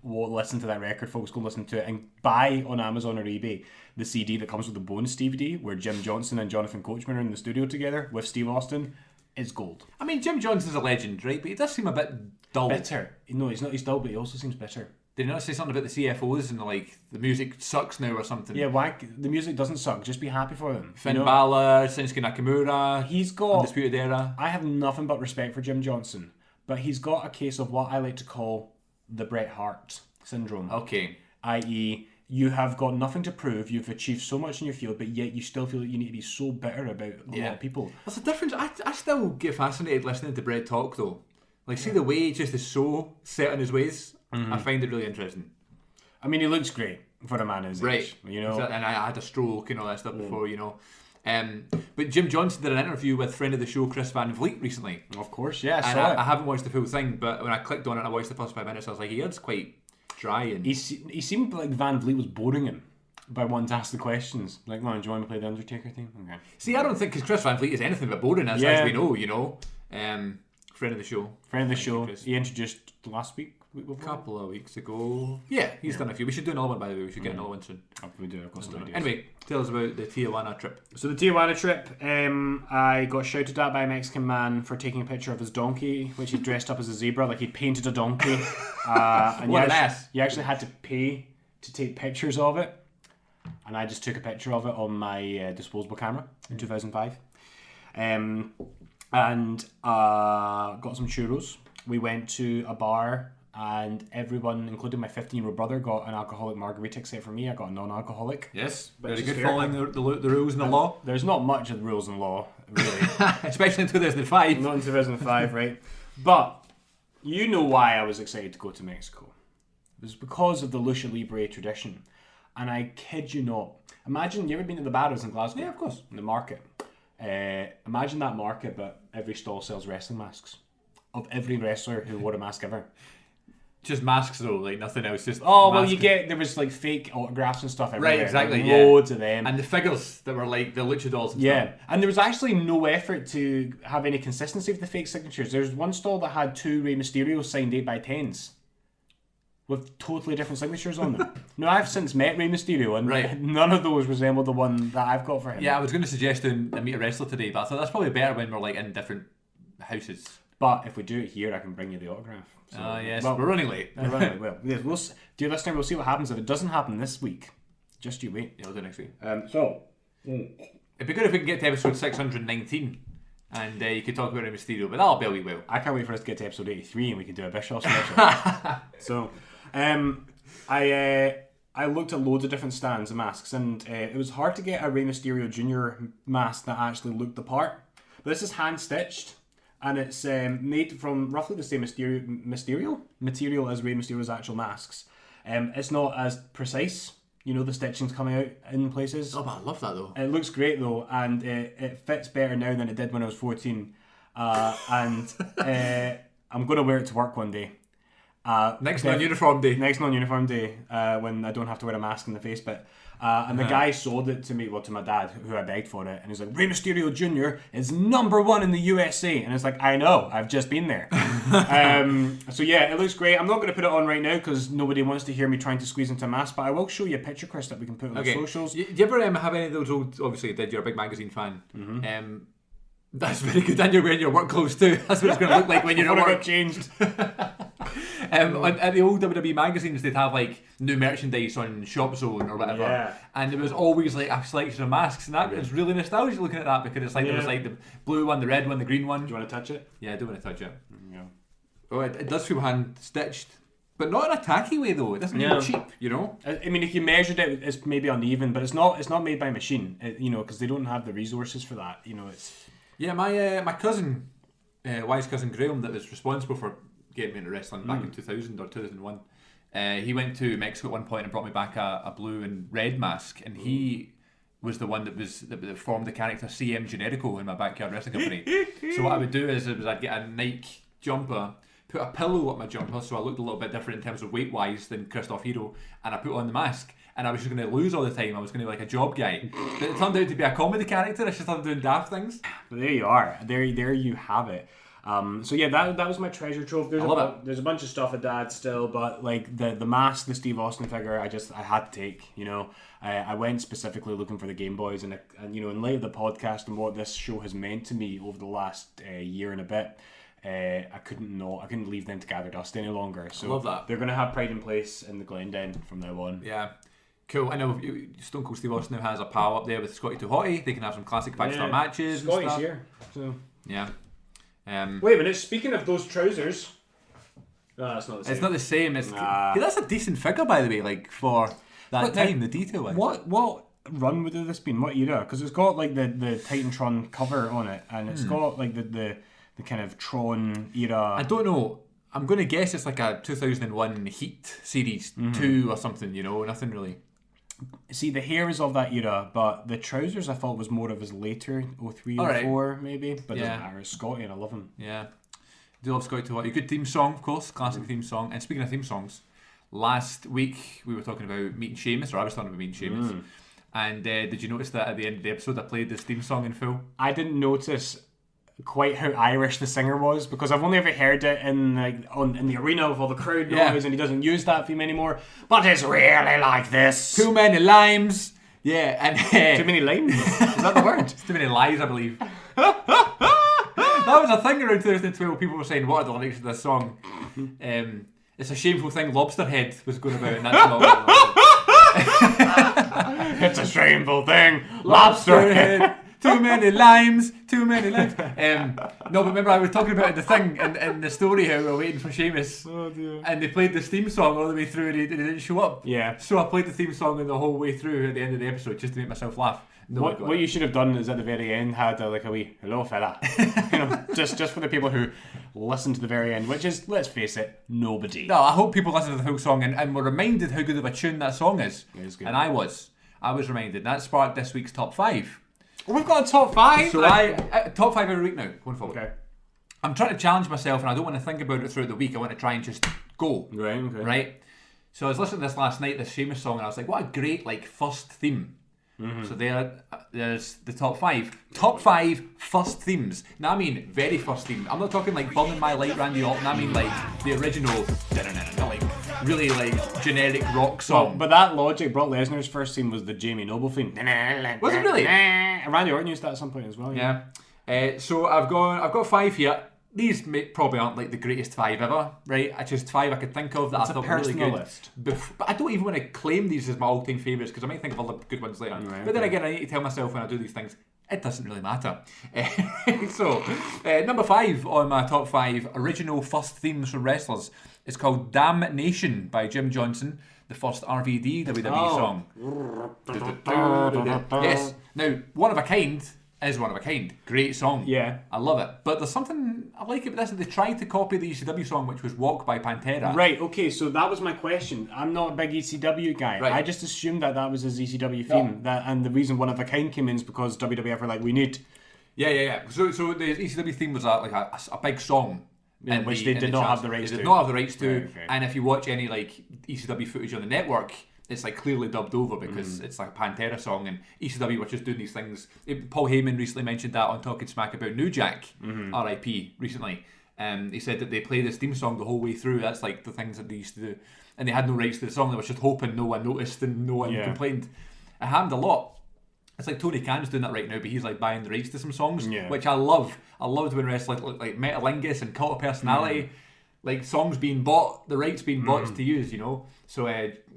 listened to that record, folks, go listen to it and buy on Amazon or eBay the CD that comes with the bonus DVD where Jim Johnson and Jonathan Coachman are in the studio together with Steve Austin. It's gold. I mean, Jim Johnson's a legend, right? But he does seem a bit dull. Bitter. No, he's not. He's dull, but he also seems bitter. Did you not say something about the CFOs and like the music sucks now or something? Yeah, why? The music doesn't suck. Just be happy for them. Finn Balor, Shinsuke Nakamura. He's got Undisputed Era. I have nothing but respect for Jim Johnson, but he's got a case of what I like to call the Bret Hart syndrome. Okay. I.e., you have got nothing to prove. You've achieved so much in your field, but yet you still feel that you need to be so bitter about a lot of people. There's a difference. I still get fascinated listening to Bret talk though. Like, see the way he just is so set in his ways. I find it really interesting. I mean, he looks great for a man his age, you know. And I had a stroke and all that stuff before, you know. But Jim Johnson did an interview with friend of the show Chris Van Vliet recently. Of course, yeah. And I haven't watched the full thing, but when I clicked on it and I watched the first 5 minutes, I was like, he is quite dry. And he seemed like Van Vliet was boring him by wanting to ask the questions. Like, man, do you want to play the Undertaker theme? Okay. See, I don't think, because Chris Van Vliet is anything but boring, as we know, you know. Friend of the show. Friend of the show. He introduced last week. A couple of weeks ago. Yeah, he's done a few. We should do another one, by the way. We should get another one soon. We do. I've got some ideas. Anyway, tell us about the Tijuana trip. So the Tijuana trip, I got shouted at by a Mexican man for taking a picture of his donkey, which he dressed up as a zebra, like he painted a donkey. And what an ass. You actually had to pay to take pictures of it. And I just took a picture of it on my disposable camera in 2005. And got some churros. We went to a bar and everyone, including my 15-year-old brother, got an alcoholic margarita except for me. I got a non-alcoholic. Yes, very good, following the rules and the law. There's not much of the rules and law, really. Especially in 2005. Not in 2005, right? But you know why I was excited to go to Mexico. It was because of the Lucha Libre tradition. And I kid you not. Imagine, you ever been to the Barrows in Glasgow? Yeah, of course. In the market. Imagine that market, but every stall sells wrestling masks. Of every wrestler who wore a mask ever. Just masks though, like nothing else. Just there was like fake autographs and stuff everywhere. Right, exactly. Loads of them. And the figures that were like the luchadors and stuff. And there was actually no effort to have any consistency with the fake signatures. There's one stall that had 2 Rey Mysterio signed 8x10s. With totally different signatures on them. Now, I've since met Rey Mysterio, and none of those resemble the one that I've got for him. Yeah, I was going to suggest doing a Meet a Wrestler today, but I thought that's probably better when we're like in different houses. But if we do it here, I can bring you the autograph. So, yes, well, we're running late. Well, yes, dear listener, we'll see what happens. If it doesn't happen this week, just you wait. Yeah, we'll do it next week. It'd be good if we can get to episode 619. And you could talk about Rey Mysterio, but that'll be a wee while. I can't wait for us to get to episode 83 and we can do a Bischoff special. So, I looked at loads of different stands of masks, and it was hard to get a Rey Mysterio Jr mask that actually looked the part. But this is hand stitched, and it's made from roughly the same material as Rey Mysterio's actual masks. It's not as precise. You know, the stitching's coming out in places. Oh, but I love that though. It looks great though, and it fits better now than it did when I was 14. I'm going to wear it to work one day. Next non-uniform day. Next non-uniform day, when I don't have to wear a mask in the face bit. And the guy sold it to me, to my dad, who I begged for it, and he's like, Rey Mysterio Jr. is #1 in the USA, and it's like, I know, I've just been there. So yeah, it looks great. I'm not going to put it on right now because nobody wants to hear me trying to squeeze into a mask, but I will show you a picture, Chris, that we can put on the socials. Do you ever have any of those old? Obviously, you did. You're a big magazine fan. That's very good. And you're wearing your work clothes too. That's what it's going to look like when you're at work. I got changed. At the old WWE magazines, they'd have like new merchandise on Shop Zone or whatever, and there was always like a selection of masks, and that was really nostalgic looking at that because it's like there was like the blue one, the red one, the green one. Do you want to touch it? Yeah, I do want to touch it. Yeah. Oh, it does feel hand stitched, but not in a tacky way though. It doesn't feel cheap, you know. I mean, if you measured it, it's maybe uneven, but it's not made by machine, because they don't have the resources for that. It's. Yeah, my cousin, wise cousin Graham, that was responsible for getting me into wrestling back in 2000 or 2001. He went to Mexico at one point and brought me back a blue and red mask, and he was the one that formed the character CM Generico in my backyard wrestling company. So what I would do is I'd get a Nike jumper, put a pillow up my jumper so I looked a little bit different in terms of weight wise than Christoph Hero, and I put on the mask. And I was just going to lose all the time. I was going to be like a job guy. But it turned out to be a comedy character. I just started doing daft things. But there you are. There you have it. So yeah, that was my treasure trove. There's a bunch of stuff at Dad still, but like the mask, the Steve Austin figure, I had to take. I went specifically looking for the Game Boys, and in light of the podcast and what this show has meant to me over the last year and a bit, I couldn't leave them to gather dust any longer. So I love that. They're gonna have pride in place in the Glen Den from now on. Yeah. Cool. I know Stone Cold Steve Austin now has a pal up there with Scotty 2 Hotty. They can have some classic 5-star matches. Scotty's and stuff. here. So. Yeah. Wait a minute. Speaking of those trousers, that's not the same. It's not the same. That's a decent figure, by the way. Like for that time, the detail. What run would have this been? What era? Because it's got like the Titantron cover on it, and it's got like the kind of Tron era. I don't know. I'm going to guess it's like a 2001 Heat Series 2 or something. Nothing really. See, the hair is of that era, but the trousers I thought was more of his later 03 or 04 maybe. But it doesn't matter. It's Scotty and I love him. Yeah. Do love Scotty 2 Hotty. Good theme song, of course. Classic theme song. And speaking of theme songs, last week we were talking about meeting Sheamus, or I was talking about meeting Sheamus. And did you notice that at the end of the episode I played this theme song in full? I didn't notice quite how Irish the singer was, because I've only ever heard it in the arena with all the crowd noise, and he doesn't use that theme anymore. But it's really like this. Too many limes. Yeah, and too many limes. Is that the word? It's too many lies, I believe. That was a thing around 2012. People were saying, "What are the lyrics of this song?" It's a shameful thing. Lobsterhead was going about in that song. It's a shameful thing. Lobsterhead. Too many limes. No, but remember I was talking about the thing in the story how we were waiting for Sheamus. Oh dear. And they played this theme song all the way through and he didn't show up. Yeah. So I played the theme song the whole way through at the end of the episode just to make myself laugh. What you should have done is at the very end had a wee hello fella. just for the people who listen to the very end, which is, let's face it, nobody. No, I hope people listen to the whole song and were reminded how good of a tune that song is. It is good. And I was reminded. And that sparked this week's top 5. We've got a top 5. So top 5 every week now, going forward. Okay. I'm trying to challenge myself, and I don't want to think about it throughout the week. I want to try and just go. Right. Okay. Right. So I was listening to this last night, this Sheamus song, and I was like, what a great first theme. So there's the top 5. Top 5 first themes. Now I mean very first theme. I'm not talking like Burning My Light, Randy Orton. I mean like the original, really generic rock song. Well, but that logic, Brock Lesnar's first theme was the Jamie Noble theme. Was it really? Randy Orton used that at some point as well. Yeah. So I've got 5 here. These probably aren't like the greatest 5 ever, right? It's just 5 I could think of that I thought were really good. List. But I don't even want to claim these as my all-time favourites because I might think of other good ones later. Right, but then again, I need to tell myself when I do these things, it doesn't really matter. So, number 5 on my top 5 original first themes from wrestlers is called Damnation by Jim Johnson, the first RVD WWE song. Yes. Now, One of a Kind is One of a Kind. Great song. Yeah. I love it. But there's something I like about this. They tried to copy the ECW song, which was Walk by Pantera. Right, okay, so that was my question. I'm not a big ECW guy. Right. I just assumed that was his ECW theme. And the reason One of a Kind came in is because WWF were like, we need... Yeah. So the ECW theme was a big song Yeah, which they did not have the rights to. They did not have the rights to. Right, okay. And if you watch any like ECW footage on the network, it's like clearly dubbed over because it's like a Pantera song, and ECW were just doing these things. Paul Heyman recently mentioned that on Talking Smack about New Jack, R.I.P. recently. He said that they play this theme song the whole way through. That's like the things that they used to do, and they had no rights to the song. They were just hoping no one noticed and no one complained. It happened a lot. It's like Tony Khan's doing that right now, but he's like buying the rights to some songs, which I love. I loved when wrestlers like Metalingus and Cult of Personality, like songs being bought, the rights being bought to use, you know. So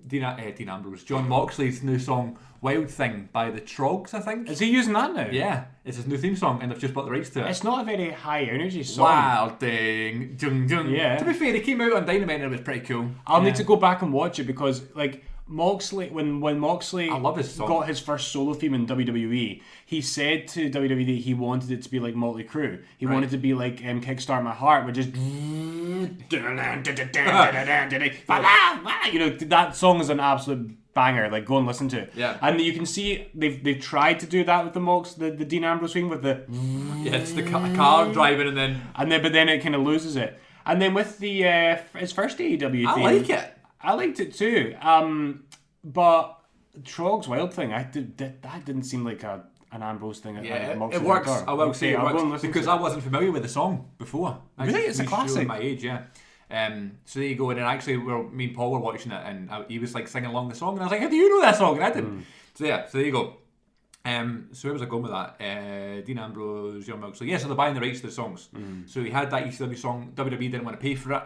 Dean Ambrose, John Moxley's new song Wild Thing by the Trogs, I think. Is he using that now? Yeah, it's his new theme song, and they've just bought the rights to it. It's not a very high energy song. Wild Thing, jung jung. Yeah. To be fair, he came out on Dynamite and it was pretty cool. I'll need to go back and watch it because like Moxley, when Moxley I love his song. got his first solo theme in WWE, he said to WWE that he wanted it to be like Motley Crue. He wanted it to be like Kickstart My Heart, which is you know, that song is an absolute banger. Like, go and listen to it. Yeah. And you can see they've tried to do that with the Dean Ambrose thing with the it's the car driving but then it kind of loses it. And then with the his first AEW theme, I like it. I liked it too. But Trog's Wild Thing, that didn't seem like an Ambrose thing. Yeah, it works. I will say it works because I wasn't familiar with the song before. Really? It's a classic. My age, yeah. So there you go. And then actually, me and Paul were watching it, and he was like singing along the song, and I was like, "How do you know that song?" And I didn't. So yeah, so there you go. So where was I going with that? Dean Ambrose, John Moxley. Yeah, so they're buying the rights to the songs. So he had that ECW song. WWE didn't want to pay for it,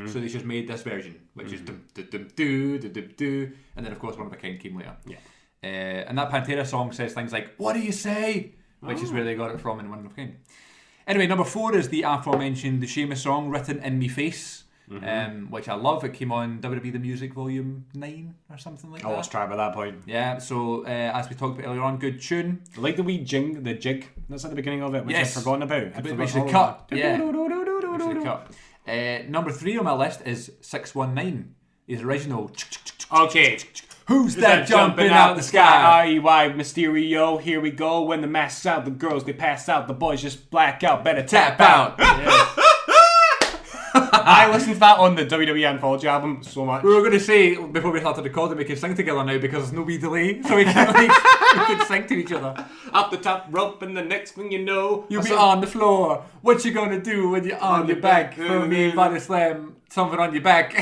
so they just made this version, which is dum dum dum doo dum dum doo, and then of course One of a Kind came later. Yeah. And that Pantera song says things like "What do you say?" which is where they got it from in One of a Kind. Anyway, number 4 is the aforementioned The Sheamus song, Written in Me Face. Which I love. It came on WWE The Music Volume 9 or something like that. I lost track by that point. Yeah, so as we talked about earlier on, good tune. I like the wee the jig that's at the beginning of it, which I've forgotten about. We should cut. Yeah. We should cut. Number 3 on my list is 619. His original. Okay. Who's that jumping out the sky? Rey Mysterio, here we go. When the mask's out, the girls they pass out, the boys just black out. Better tap out. Yes. I listened to that on the WWE Anthology album so much. We were going to say before we started recording we can sing together now because there's no wee delay, so we can we can sing to each other. Up the top rope, and the next thing you know, you'll be on the floor. What you gonna do when you're on your back? For me, body slam, something on your back.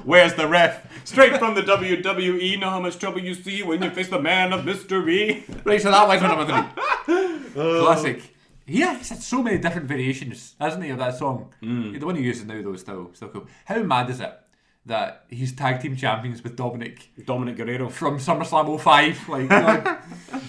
Where's the ref? Straight from the WWE. Know how much trouble you see when you face the man of mystery. Right, so that was my number 3. Classic. Yeah, he's had so many different variations, hasn't he, of that song? The one he uses now, though, is still cool. How mad is it that he's tag team champions with Dominic Guerrero from SummerSlam 05? Like, God.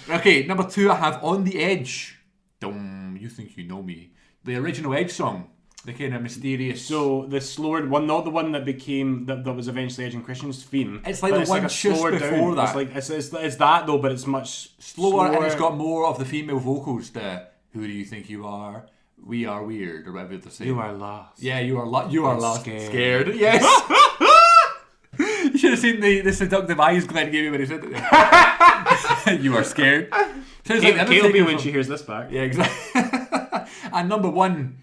Okay, number 2, I have On the Edge. You think you know me? The original Edge song, the kind of mysterious. So the slower one, not the one that became that was eventually Edge and Christian's theme. It's like the one just before down. that. It's like it's that though, but it's much slower, and it's got more of the female vocals. Who do you think you are? We are weird, or whatever they're saying. You are lost. Yeah, you are lost. Scared. Yes. You should have seen the seductive eyes Glenn gave me when he said it. You are scared. Kay'll be when she hears this back. Yeah, exactly. And number 1,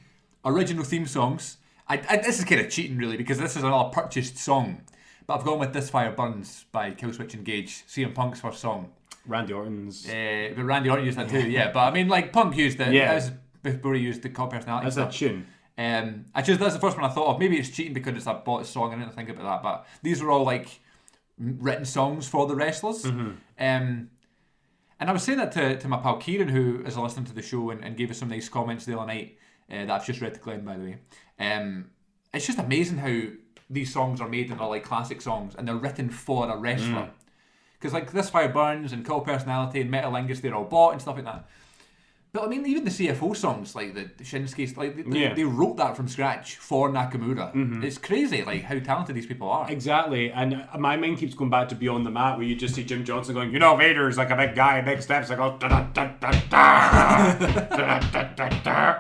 original theme songs. This is kind of cheating, really, because this is another purchased song. But I've gone with This Fire Burns by Killswitch Engage, CM Punk's first song. Randy Orton's. But Randy Orton used that too, yeah. But I mean, like, Punk used it. Yeah. As before he used the Cult Personality. That's a tune. That's the first one I thought of. Maybe it's cheating because it's a bought song. I didn't think about that. But these are all like written songs for the wrestlers. And I was saying that to my pal Kieran, who is listening to the show and gave us some nice comments the other night that I've just read to Glenn, by the way. It's just amazing how these songs are made and are like classic songs and they're written for a wrestler. Because like This Fire Burns and Cult Personality and Metalingus, they're all bought and stuff like that. But I mean, even the CFO songs, like the Shinsuke, like they wrote that from scratch for Nakamura. It's crazy, like how talented these people are. Exactly, and my mind keeps going back to Beyond the Mat, where you just see Jim Johnson going, you know, Vader's like a big guy, big steps, like oh,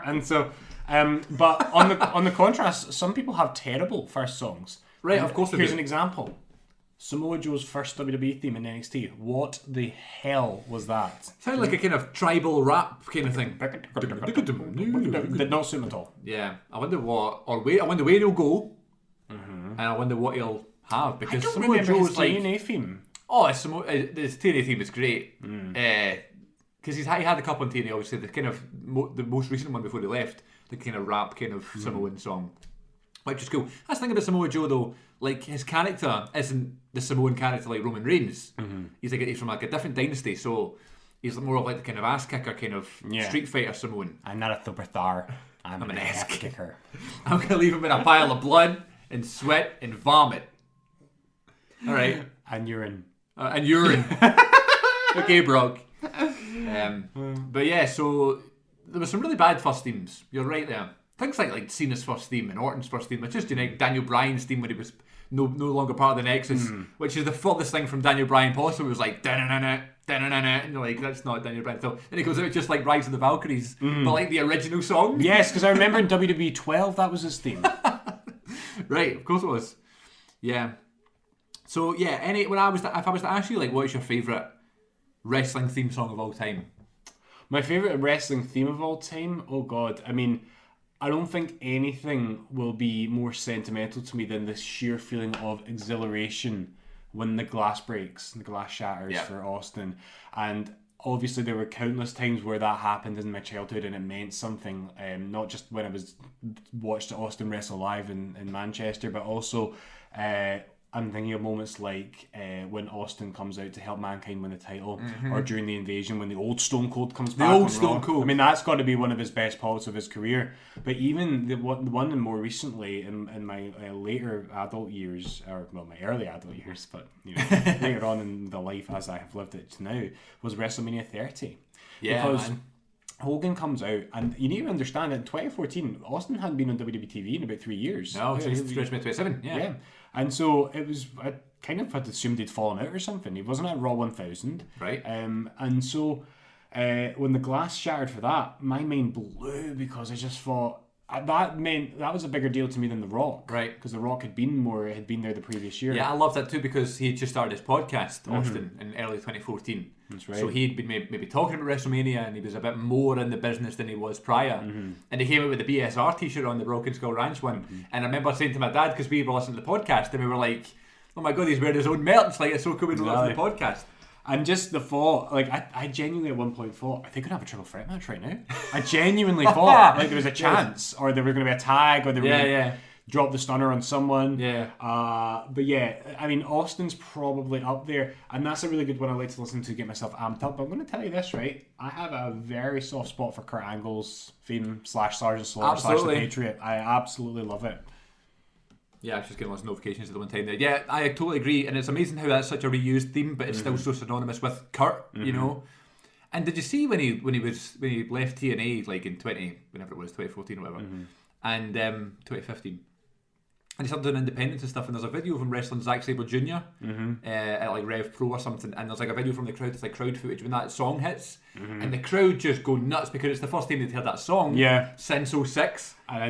and so, but on the contrast, some people have terrible first songs. Right, of course. Here's an example. Samoa Joe's first WWE theme in NXT. What the hell was that? Sounded like a kind of tribal rap kind of thing. Did not suit him at all. Yeah, I wonder what, I wonder where he'll go, and I wonder what he'll have, because I don't Samoa remember Joe's his like, TNA theme. oh, his TNA theme is great, because he had a couple on TNA, obviously, the kind of, the most recent one before he left, the kind of rap kind of Samoan song, which is cool. That's the thing about Samoa Joe though, like his character isn't the Samoan character like Roman Reigns. He's from like a different dynasty, so he's more of like the kind of ass kicker, kind of Street Fighter Samoan. I'm not a superstar. I'm an ass kicker. I'm gonna leave him in a pile of blood and sweat and vomit. All right, And urine. and urine. Okay, Brock. But yeah, so there were some really bad first themes. You're right there. Things like Cena's first theme and Orton's first theme, but just Daniel Bryan's theme when he was no longer part of the Nexus, which is the furthest thing from Daniel Bryan possible. It was like da-na-na-na, da-na-na-na, and you're like, that's not Daniel Bryan. So then it goes out just like Rise of the Valkyries, but like the original song. Yes, because I remember in WWE 12 that was his theme. Right, of course it was. Yeah. So yeah, if I was to ask you, like, what is your favourite wrestling theme song of all time? My favourite wrestling theme of all time? Oh God, I mean, I don't think anything will be more sentimental to me than this sheer feeling of exhilaration when the glass breaks, the glass shatters for Austin. And obviously there were countless times where that happened in my childhood and it meant something, not just when I watched Austin wrestle live in Manchester, but also I'm thinking of moments like when Austin comes out to help Mankind win the title, or during the invasion when the old Stone Cold comes back. The old on Stone Raw. Cold. I mean, that's got to be one of his best parts of his career. But even the one more recently in my later adult years, or well, my early adult years, but later on in the life as I have lived it to now, was WrestleMania 30. Yeah, because man. Hogan comes out, and you need to understand that in 2014, Austin hadn't been on WWE TV in about 3 years. No, since WrestleMania 27. Yeah. And so it was, I kind of had assumed he'd fallen out or something. He wasn't at Raw 1000. Right. And so when the glass shattered for that, my mind blew because I just thought, that meant that was a bigger deal to me than The Rock. Right. Because The Rock had been there the previous year. Yeah, I love that too, because he had just started his podcast, Austin, in early 2014. That's right. So he'd been maybe talking about WrestleMania, and he was a bit more in the business than he was prior. And he came out with the BSR t-shirt on, the Broken Skull Ranch one. And I remember saying to my dad, because we were listening to the podcast, and we were like, oh my God, he's wearing his own merch. Like, it's so cool we don't listen to the podcast. And just the thought, like, I genuinely at one point thought, are they going to have a triple threat match right now? I genuinely thought, like, there was a chance, or there was going to be a tag, or they were going to drop the stunner on someone. Yeah. But yeah, I mean, Austin's probably up there, and that's a really good one I like to listen to get myself amped up. But I'm going to tell you this, right? I have a very soft spot for Kurt Angle's theme / Sergeant Slaughter / The Patriot. I absolutely love it. Yeah, I was just getting lots of notifications at the one time there. Yeah, I totally agree, and it's amazing how that's such a reused theme, but it's still so synonymous with Kurt, you know. And did you see when he left TNA, like in 2014 or whatever, and 2015, and he started doing independence and stuff, and there's a video of him wrestling Zack Sabre Jr. At like Rev Pro or something, and there's like a video from the crowd, it's like crowd footage when that song hits, and the crowd just go nuts because it's the first time they'd heard that song since 06. And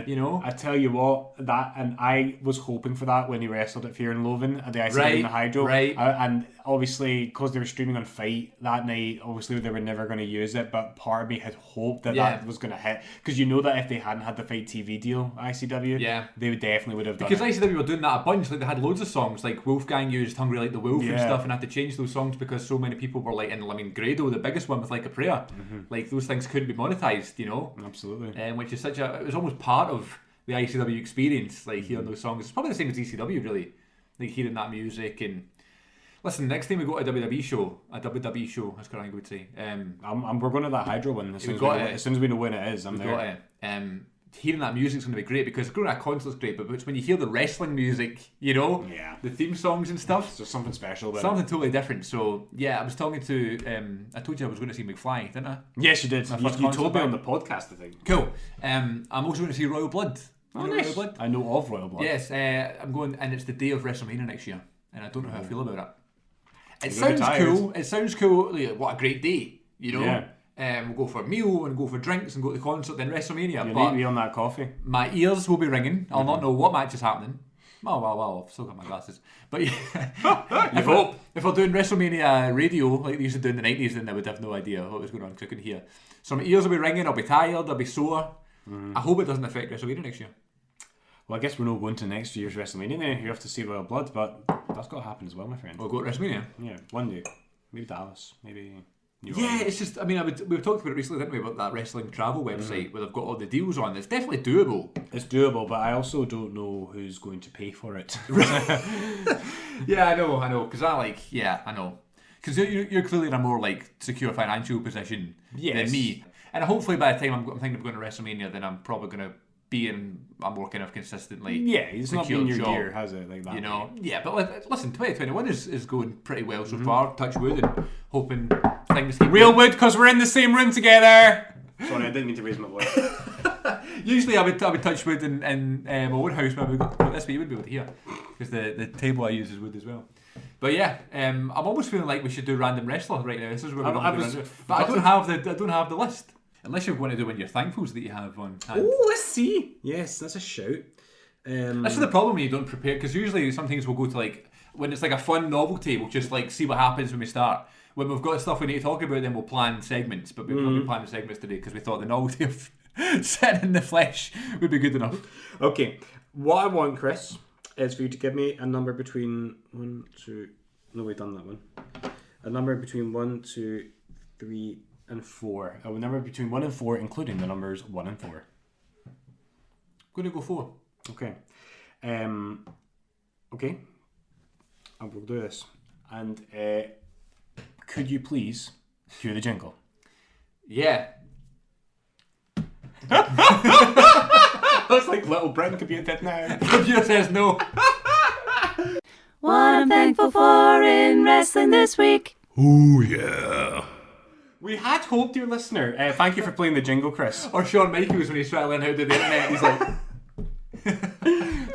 I tell you what, and I was hoping for that when he wrestled at Fear and Loathing at the ICW in the Hydro. Right. And obviously, because they were streaming on Fight that night, obviously they were never going to use it, but part of me had hoped that was going to hit. Because you know that if they hadn't had the Fight TV deal, ICW, they would have done it. Because ICW were doing that a bunch, like they had loads of songs, like Wolfgang used Hungry Like the Wolf and stuff, and had to change those songs because so many people were like, Grado, the biggest one with Like a Prayer, like those things couldn't be monetized, you know? Absolutely. Which is it was almost part of the ICW experience, like hearing those songs. It's probably the same as ECW, really, like hearing that music. And listen, next time we go to a WWE show, as Karango would say, we're going to that Hydro one as soon as we know when it is. I'm there. Hearing that music's going to be great, because going to a concert's great, but it's when you hear the wrestling music, you know, the theme songs and stuff, there's something special about something totally different. So yeah, I was talking to I told you I was going to see McFly, didn't I? Yes, you did. You told me on the podcast, I think. Cool. I'm also going to see Royal Blood. Oh, nice. Royal Blood? I know of Royal Blood. Yes, I'm going, and it's the day of WrestleMania next year, and I don't know how I feel about it. It sounds cool. It sounds cool. Like, what a great day, you know. Yeah. We'll go for a meal and go for drinks and go to the concert, then WrestleMania. You need to be on that coffee. My ears will be ringing. I'll not know what match is happening. Well, I've still got my glasses. But yeah, you hope. If we're doing WrestleMania radio like they used to do in the 90s, then I would have no idea what was going on because I couldn't hear. So my ears will be ringing, I'll be tired, I'll be sore. I hope it doesn't affect WrestleMania next year. Well, I guess we're not going to next year's WrestleMania then. You have to see Royal Blood, but that's got to happen as well, my friend. We'll go to WrestleMania. Yeah, one day. Maybe Dallas, maybe New Yeah, Orleans. it's just, I mean, we've talked about it recently, didn't we, about that wrestling travel website where they've got all the deals on. It's definitely doable. It's doable, but I also don't know who's going to pay for it. Yeah, I know, because I know. Because you're clearly in a more, like, secure financial position than me. And hopefully by the time I'm thinking of going to WrestleMania, then I'm probably going to be in a more kind of consistently It's not been your job, year, has it? Like that, you know? Yeah, but listen, 2021 is going pretty well so far, touch wood, and hoping things keep Real wood, because we're in the same room together. Sorry, I didn't mean to raise my voice. Usually I would touch wood in my own house, but this way you would be able to hear, because the table I use is wood as well. But yeah, I'm almost feeling like we should do random wrestler right now. This is where we're going to do. But I don't have the list. Unless you're going to do one of your thankfuls that you have on hand. Oh, let's see. Yes, that's a shout. That's the problem when you don't prepare, because usually some things we'll go to, like, when it's like a fun novelty, we'll just like see what happens when we start. When we've got stuff we need to talk about, then we'll plan segments. But we've not been planning segments today because we thought the novelty of sitting in the flesh would be good enough. Okay, what I want, Chris, is for you to give me a number between 1, 2... No, we've done that one. A number between 1, 2, 3, and 4. A number between 1 and 4, including the numbers 1 and 4. I'm going to go 4. Okay. Okay. And we'll do this. And could you please cue the jingle? Yeah. That's like little Britain computer did now. Computer says no. What I'm thankful for in wrestling this week. Ooh, yeah. We had hope, dear listener. Thank you for playing the jingle, Chris. Or Shawn Michaels when he's trying to learn how to do the internet. He's like...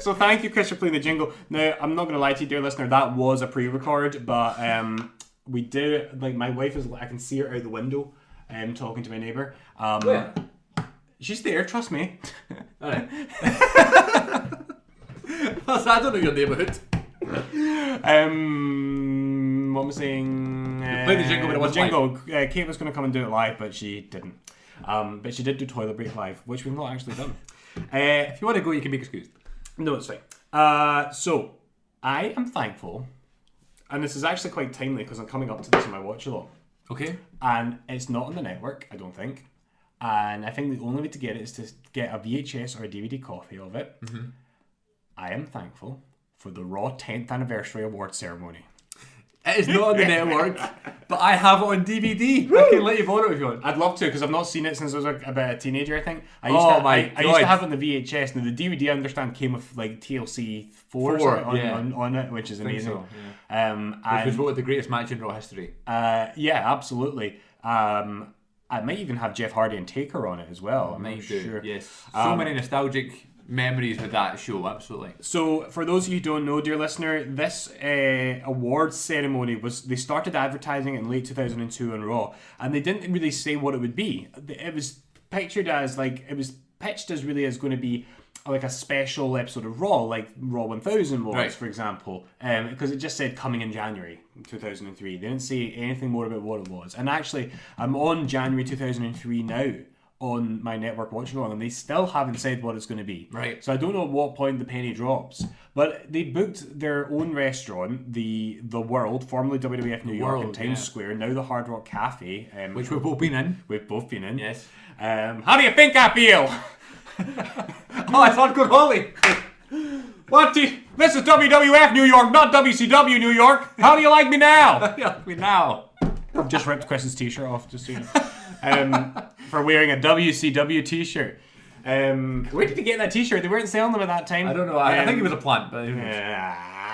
So thank you, Chris, for playing the jingle. Now, I'm not going to lie to you, dear listener, that was a pre-record, but we do, like, my wife is, I can see her out the window talking to my neighbour. Where? She's there, trust me. Alright. I don't know your neighbourhood. What was I saying? Play the jingle when it was live. Kate was going to come and do it live, but she didn't. But she did do Toilet Break live, which we've not actually done. If you want to go, you can make excused. No, it's fine. So, I am thankful, and this is actually quite timely because I'm coming up to this in my watch a lot. Okay. And it's not on the network, I don't think. And I think the only way to get it is to get a VHS or a DVD copy of it. Mm-hmm. I am thankful for the Raw 10th Anniversary Award Ceremony. It is not on the network, but I have it on DVD. Woo! I can let you borrow it if you want. I'd love to, because I've not seen it since I was about a teenager, I think. I used to have it on the VHS. Now, the DVD, I understand, came with like TLC 4 on it, which is amazing. So, yeah. Which was voted the greatest match in Raw history. Yeah, absolutely. I might even have Jeff Hardy and Taker on it as well. I'm not sure. Yes. So many nostalgic memories with that show, absolutely. So, for those of you who don't know, dear listener, this awards ceremony they started advertising in late 2002 on Raw, and they didn't really say what it would be. It was pictured as pitched as really as going to be like a special episode of Raw, like Raw 1000 was, right, for example, because it just said coming in January 2003. They didn't say anything more about what it was. And actually, I'm on January 2003 now on my network watching on, and they still haven't said what it's going to be. Right. So I don't know at what point the penny drops. But they booked their own restaurant, the World, formerly WWF New York in Times Square, now the Hard Rock Cafe. Which we've both been in. We've both been in. Yes. How do you think I feel? Oh, it's not good, Holly. This is WWF New York, not WCW New York. How do you like me now? How do you like me now? I've just ripped Chris's t-shirt off, just so you know. For wearing a WCW t-shirt. Where did you get that t-shirt? They weren't selling them at that time. I don't know. I think it was a plant, but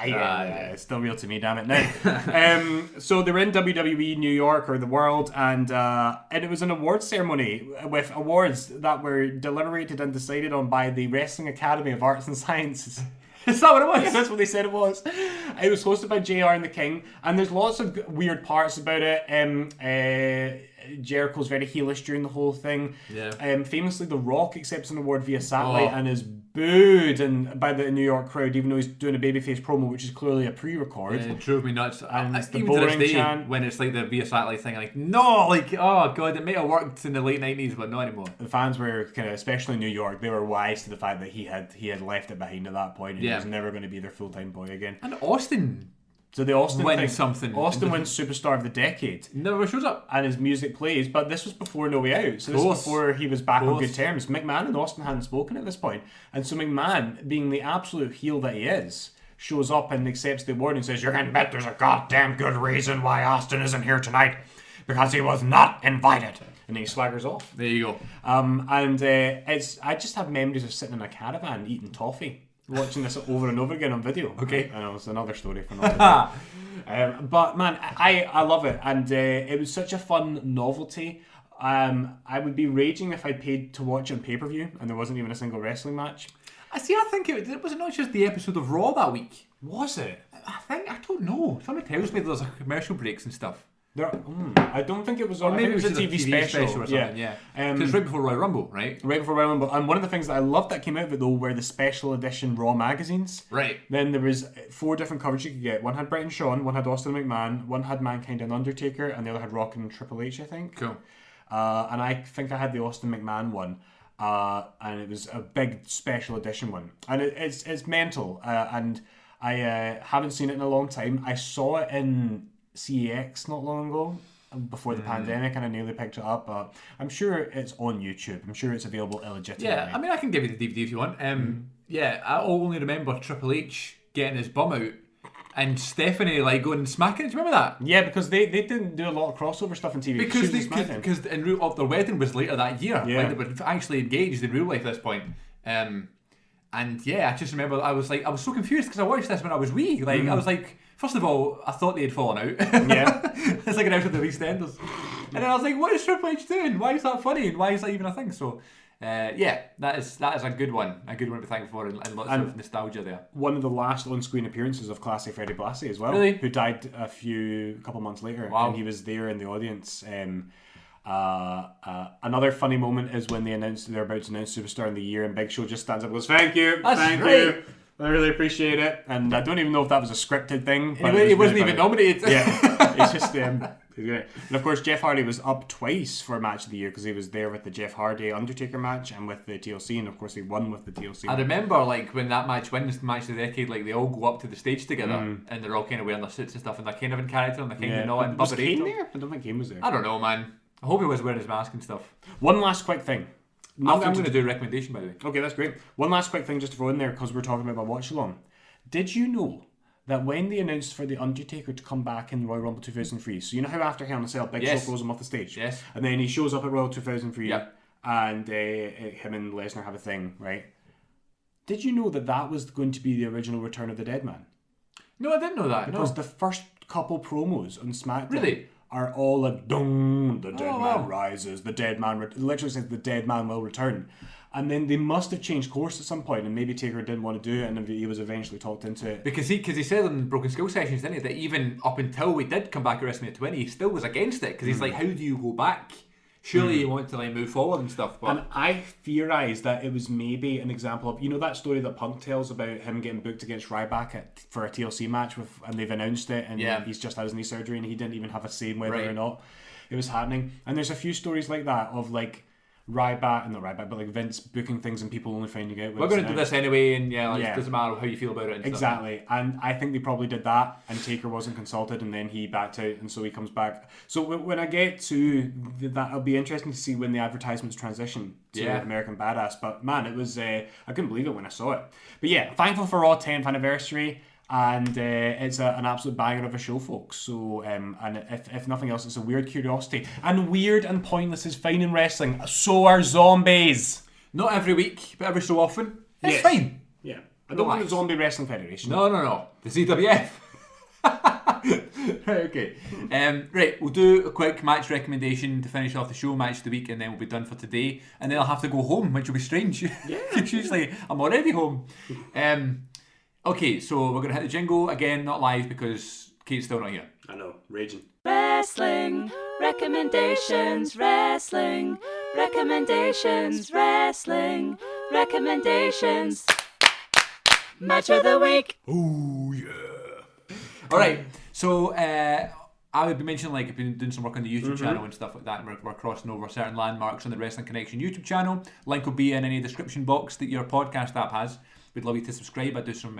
it's still real to me, damn it. Now, so they were in WWE New York, or the World, and it was an awards ceremony with awards that were deliberated and decided on by the Wrestling Academy of Arts and Sciences. Is that what it was? Yeah, that's what they said it was. It was hosted by JR and the King, and there's lots of weird parts about it. Jericho's very heelish during the whole thing. Yeah. Famously, The Rock accepts an award via satellite and is booed by the New York crowd, even though he's doing a babyface promo, which is clearly a pre-record. It drove me nuts. And it's the even to boring this day, chant. when it's like the via satellite thing, like, no, like, oh god, it may have worked in the late 90s, but not anymore. The fans were kind of, especially in New York, they were wise to the fact that he had left it behind at that point, and he was never going to be their full-time boy again. And Austin. So the Austin wins thing, something. Austin wins Superstar of the Decade. Never shows up. And his music plays, but this was before No Way Out. So this was before he was back on good terms. McMahon and Austin hadn't spoken at this point. And so McMahon, being the absolute heel that he is, shows up and accepts the award and says, "You can bet there's a goddamn good reason why Austin isn't here tonight. Because he was not invited." And then he swaggers off. There you go. I just have memories of sitting in a caravan eating toffee. Watching this over and over again on video. Okay. I know, it's another story for another day. But man, I love it. And it was such a fun novelty. I would be raging if I paid to watch it on pay-per-view and there wasn't even a single wrestling match. I think it was not just the episode of Raw that week. Was it? I don't know. Somebody tells me there's a commercial breaks and stuff. I don't think it was on. Or maybe it was a TV special or something, yeah. Because it's right before Royal Rumble, right? Right before Royal Rumble. And one of the things that I loved that came out of it, though, were the special edition Raw magazines. Right. Then there was 4 different covers you could get. One had Bret and Shawn, one had Austin McMahon, one had Mankind and Undertaker, and the other had Rock and Triple H, I think. Cool. And I think I had the Austin McMahon one. And it was a big special edition one. And it's mental. And I haven't seen it in a long time. I saw it in CEX not long ago, before the pandemic, and I nearly picked it up, but I'm sure it's on YouTube. I'm sure it's available illegitimately. Yeah, I mean, I can give you the DVD if you want. Yeah, I only remember Triple H getting his bum out and Stephanie like going and smacking it. Do you remember that? Yeah, because they didn't do a lot of crossover stuff on TV. Because in real life, their wedding was later that year. Yeah. Like, they were actually engaged in real life at this point. And yeah, I just remember I was so confused because I watched this when I was wee. Like I was like, first of all, I thought they had fallen out. Yeah. It's like an out of the EastEnders. And then I was like, what is Triple H doing? Why is that funny? And why is that even a thing? So, yeah, that is a good one. A good one to thank for and lots of nostalgia there. One of the last on-screen appearances of classic Freddie Blassie as well. Really? Who died a couple months later. Wow. And he was there in the audience. Another funny moment is when they're about to announce Superstar in the Year, and Big Show just stands up and goes, "Thank you, thank you. I really appreciate it." And I don't even know if that was a scripted thing. But He wasn't even nominated. Yeah, it's just and of course Jeff Hardy was up twice for Match of the Year because he was there with the Jeff Hardy Undertaker match and with the TLC, and of course he won with the TLC. I remember like when that match wins the Match of the Decade, like they all go up to the stage together and they're all kind of wearing their suits and stuff, and they're kind of in character and they're kind of not. And was Bubba Kane Ray there? I don't think Kane was there. I don't know, man. I hope he was wearing his mask and stuff. One last quick thing. I'm going to do a recommendation, by the way. Okay, that's great. One last quick thing just to throw in there because we're talking about my watch along. Did you know that when they announced for The Undertaker to come back in Royal Rumble 2003, so you know how after Hell in a Cell, Big Show throws him off the stage? Yes. And then he shows up at Royal 2003 Yep. and him and Lesnar have a thing, right? Did you know that was going to be the original Return of the Dead Man? No, I didn't know that. Because the first couple promos on SmackDown Really? are all like, "Dung, the dead man wow. rises, the dead man," it literally says the dead man will return. And then they must have changed course at some point, and maybe Taker didn't want to do it, and he was eventually talked into it. Because he said in Broken Skull sessions, didn't he, that even up until we did come back at WrestleMania 20, he still was against it, because he's like, how do you go back? Surely you want to like move forward and stuff. But And I theorised that it was maybe an example of, you know that story that Punk tells about him getting booked against Ryback for a TLC match, and they've announced it, and he's just had his knee surgery, and he didn't even have a say in whether or not it was happening. And there's a few stories like that of like but like Vince booking things and people only finding out. We're going to do this anyway, and it doesn't matter how you feel about it. And exactly, and I think they probably did that, and Taker wasn't consulted, and then he backed out, and so he comes back. So when I get to that, it'll be interesting to see when the advertisements transition to American Badass. But man, it was I couldn't believe it when I saw it. But yeah, thankful for Raw 10th anniversary. And it's an absolute banger of a show, folks. So, and if nothing else, it's a weird curiosity. And weird and pointless is fine in wrestling. So are zombies. Not every week, but every so often. It's fine. Yeah. I don't want the Zombie Wrestling Federation. No. The CWF. Right, okay. Right, we'll do a quick match recommendation to finish off the show, match of the week, and then we'll be done for today. And then I'll have to go home, which will be strange. Yeah. Because usually I'm already home. Okay, so we're going to hit the jingle again, not live because Kate's still not here. I know, raging. Wrestling recommendations, wrestling recommendations, wrestling recommendations. Match of the week. Oh yeah. All right. So I would be mentioning like I've been doing some work on the YouTube channel and stuff like that. And we're crossing over certain landmarks on the Wrestling Connection YouTube channel. Link will be in any description box that your podcast app has. We'd love you to subscribe. I do some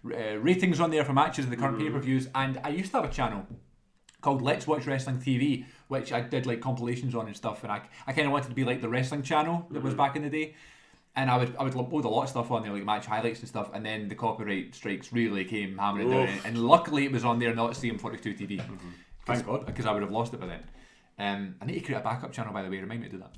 ratings on there for matches of the current pay-per-views. And I used to have a channel called Let's Watch Wrestling TV, which I did like compilations on and stuff. And I kind of wanted to be like the wrestling channel that was back in the day. And I would upload a lot of stuff on there, like match highlights and stuff. And then the copyright strikes really came hammering down. And luckily it was on there, not CM42 TV. Thank God. Because I would have lost it by then. I need to create a backup channel, by the way. Remind me to do that.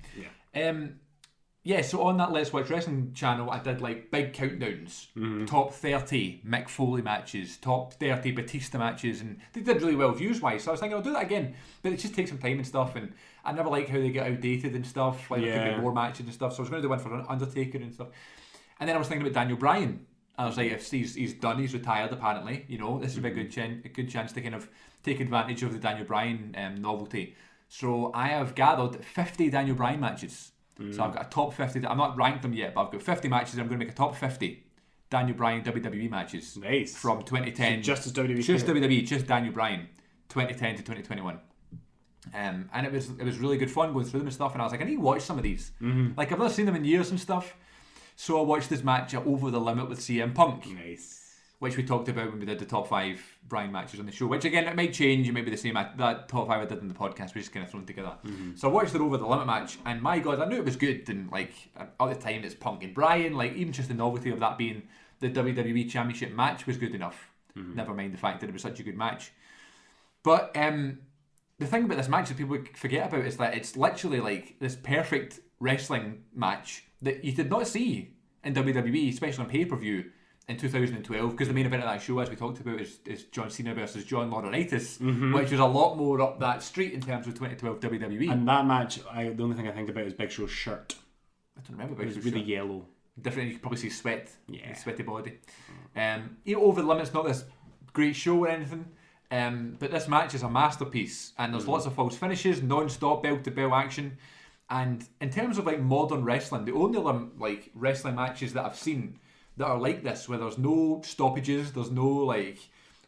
Yeah. So on that Let's Watch Wrestling channel, I did like big countdowns, top 30 Mick Foley matches, top 30 Batista matches, and they did really well views-wise. So I was thinking I'll do that again, but it just takes some time and stuff. And I never like how they get outdated and stuff. Like there could be more matches and stuff. So I was going to do one for Undertaker and stuff. And then I was thinking about Daniel Bryan. I was like, if he's done, he's retired apparently. You know, this would be a good chance to kind of take advantage of the Daniel Bryan novelty. So I have gathered 50 Daniel Bryan matches. So I've got a top 50. I'm not ranked them yet, but I've got 50 matches. I'm going to make a top 50 Daniel Bryan WWE matches. Nice. From 2010. So just as WWE. Just WWE, just Daniel Bryan, 2010 to 2021. And it was really good fun going through them and stuff. And I was like, I need to watch some of these. Like I've not seen them in years and stuff. So I watched this match at Over the Limit with CM Punk. Nice. Which we talked about when we did the top 5 Bryan matches on the show. Which again, it might change. It might be the same. That top 5 I did in the podcast, we just kind of thrown together. So I watched the Over the Limit match, and my God, I knew it was good. And like at the time, it's Punk and Bryan. Like even just the novelty of that being the WWE Championship match was good enough. Never mind the fact that it was such a good match. But the thing about this match that people forget about is that it's literally like this perfect wrestling match that you did not see in WWE, especially on pay-per-view. In 2012, because the main event of that show, as we talked about, is John Cena versus John Laurinaitis, which was a lot more up that street in terms of 2012 WWE. And that match, the only thing I think about is Big Show's shirt. I don't remember Big It Show's was really shirt. yellow. Different, you could probably see sweat, Yeah. sweaty body. You know, Over the Limit's not this great show or anything, but this match is a masterpiece, and there's lots of false finishes, non-stop bell-to-bell action. And in terms of like modern wrestling, the only like wrestling matches that I've seen that are like this, where there's no stoppages, there's no like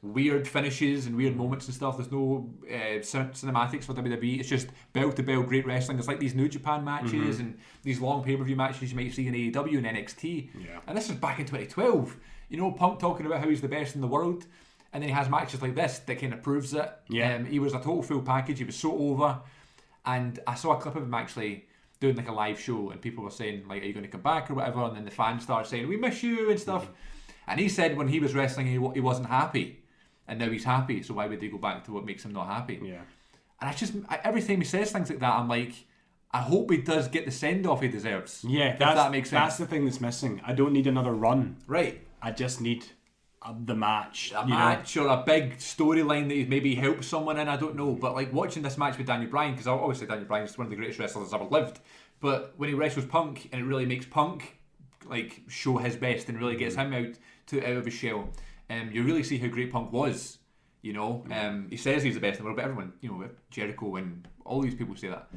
weird finishes and weird moments and stuff, there's no cinematics for WWE, it's just bell to bell great wrestling. It's like these New Japan matches and these long pay-per-view matches you might see in AEW and NXT. And this is back in 2012. You know, Punk talking about how he's the best in the world, and then he has matches like this that kind of proves it. He was a total full package, he was so over. And I saw a clip of him actually doing like a live show, and people were saying like, are you going to come back or whatever, and then the fans started saying we miss you and stuff. And he said when he was wrestling he wasn't happy, and now he's happy, so why would they go back to what makes him not happy? And every time he says things like that, I'm like, I hope he does get the send off he deserves. If that makes sense. That's the thing that's missing. I don't need another run, right? I just need the match, or a big storyline that he's maybe helped someone in, I don't know. But like watching this match with Daniel Bryan, because obviously Daniel Bryan is one of the greatest wrestlers that's ever lived, but when he wrestles Punk and it really makes Punk like show his best and really gets him out of his shell, you really see how great Punk was. You know, he says he's the best in the world, but everyone, you know, Jericho and all these people say that.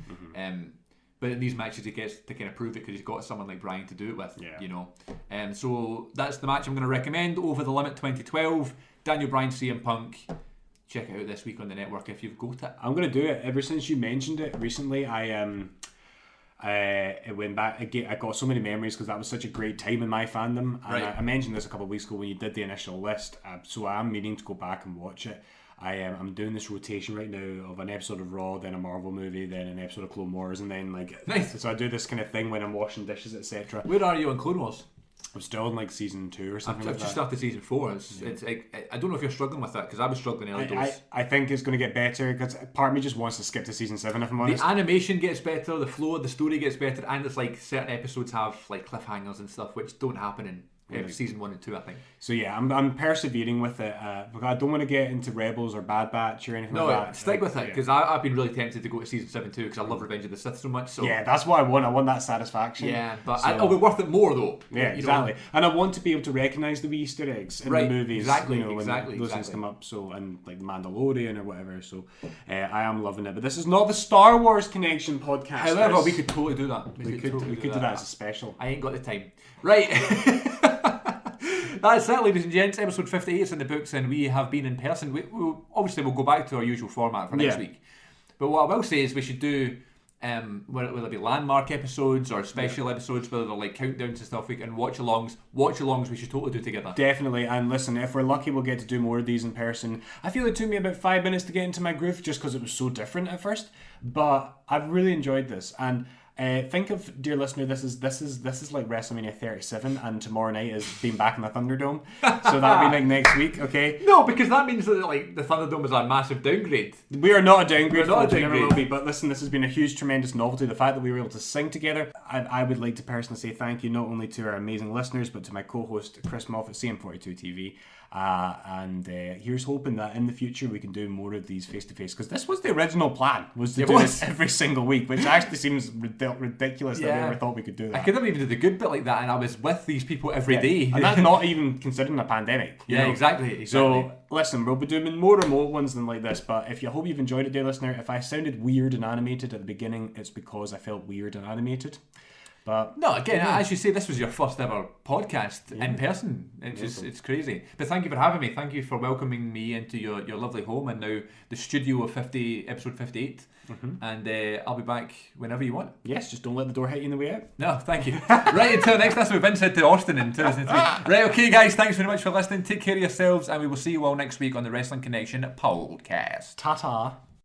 But in these matches, he gets to kind of prove it because he's got someone like Bryan to do it with. You know, so that's the match I'm going to recommend. Over the Limit 2012, Daniel Bryan, CM Punk. Check it out this week on the network if you've got it. I'm going to do it. Ever since you mentioned it recently, it went back. I got so many memories because that was such a great time in my fandom. And I mentioned this a couple of weeks ago when you did the initial list. So I am meaning to go back and watch it. I'm doing this rotation right now of an episode of Raw, then a Marvel movie, then an episode of Clone Wars, and then like nice. So I do this kind of thing when I'm washing dishes, etc. Where are you on Clone Wars? I'm still in like season 2 or something. I've just started season 4. It's I don't know if you're struggling with that because I was struggling early doors. I think it's going to get better because part of me just wants to skip to season 7 if I'm honest. The animation gets better, the flow of the story gets better, and it's like certain episodes have like cliffhangers and stuff which don't happen in season 1 and 2, I think. So yeah, I'm persevering with it. Because I don't want to get into Rebels or Bad Batch or anything like that. No, stick with it, because I've been really tempted to go to season 7 too, because I love Revenge of the Sith so much. So yeah, that's what I want. I want that satisfaction. Yeah, but it'll be worth it more though. Yeah, exactly. And I want to be able to recognise the wee Easter eggs in the movies. Exactly, when exactly. those things come up. So, and like the Mandalorian or whatever. So I am loving it. But this is not the Star Wars Connection podcast. However, we could totally do that. We could do that as a special. I ain't got the time. Right. That's it, ladies and gents. Episode 58 is in the books, and we have been in person. We'll go back to our usual format for next week. But what I will say is we should do, whether it be landmark episodes or special episodes, whether they're like countdowns and stuff, and watch-alongs we should totally do together. Definitely. And listen, if we're lucky, we'll get to do more of these in person. I feel it took me about 5 minutes to get into my groove, just because it was so different at first. But I've really enjoyed this. And think of, dear listener, this is like WrestleMania 37, and tomorrow night is being back in the Thunderdome. So that'll be like next week, okay? No, because that means that like the Thunderdome is a massive downgrade. We are not a downgrade. We're not a downgrade. Never will be. But listen, this has been a huge, tremendous novelty. The fact that we were able to sing together, I would like to personally say thank you not only to our amazing listeners, but to my co-host Chris Moffat, CM42 TV. And here's hoping that in the future we can do more of these face-to-face, because this was the original plan, was to do this every single week, which actually seems ridiculous that we ever thought we could do that. I could have even did a good bit like that, and I was with these people every day. And that's not even considering a pandemic. Yeah, exactly. So listen, we'll be doing more remote ones than like this, but if you hope you've enjoyed it, dear listener. If I sounded weird and animated at the beginning, it's because I felt weird and animated. But no, again, as you say, this was your first ever podcast in person. It's crazy. But thank you for having me. Thank you for welcoming me into your lovely home, and now the studio of episode 58. And I'll be back whenever you want. Yes, just don't let the door hit you on the way out. No, thank you. Right, until next time, we've been sent to Austin in 2003. Right, okay, guys, thanks very much for listening. Take care of yourselves, and we will see you all next week on the Wrestling Connection podcast. Ta-ta.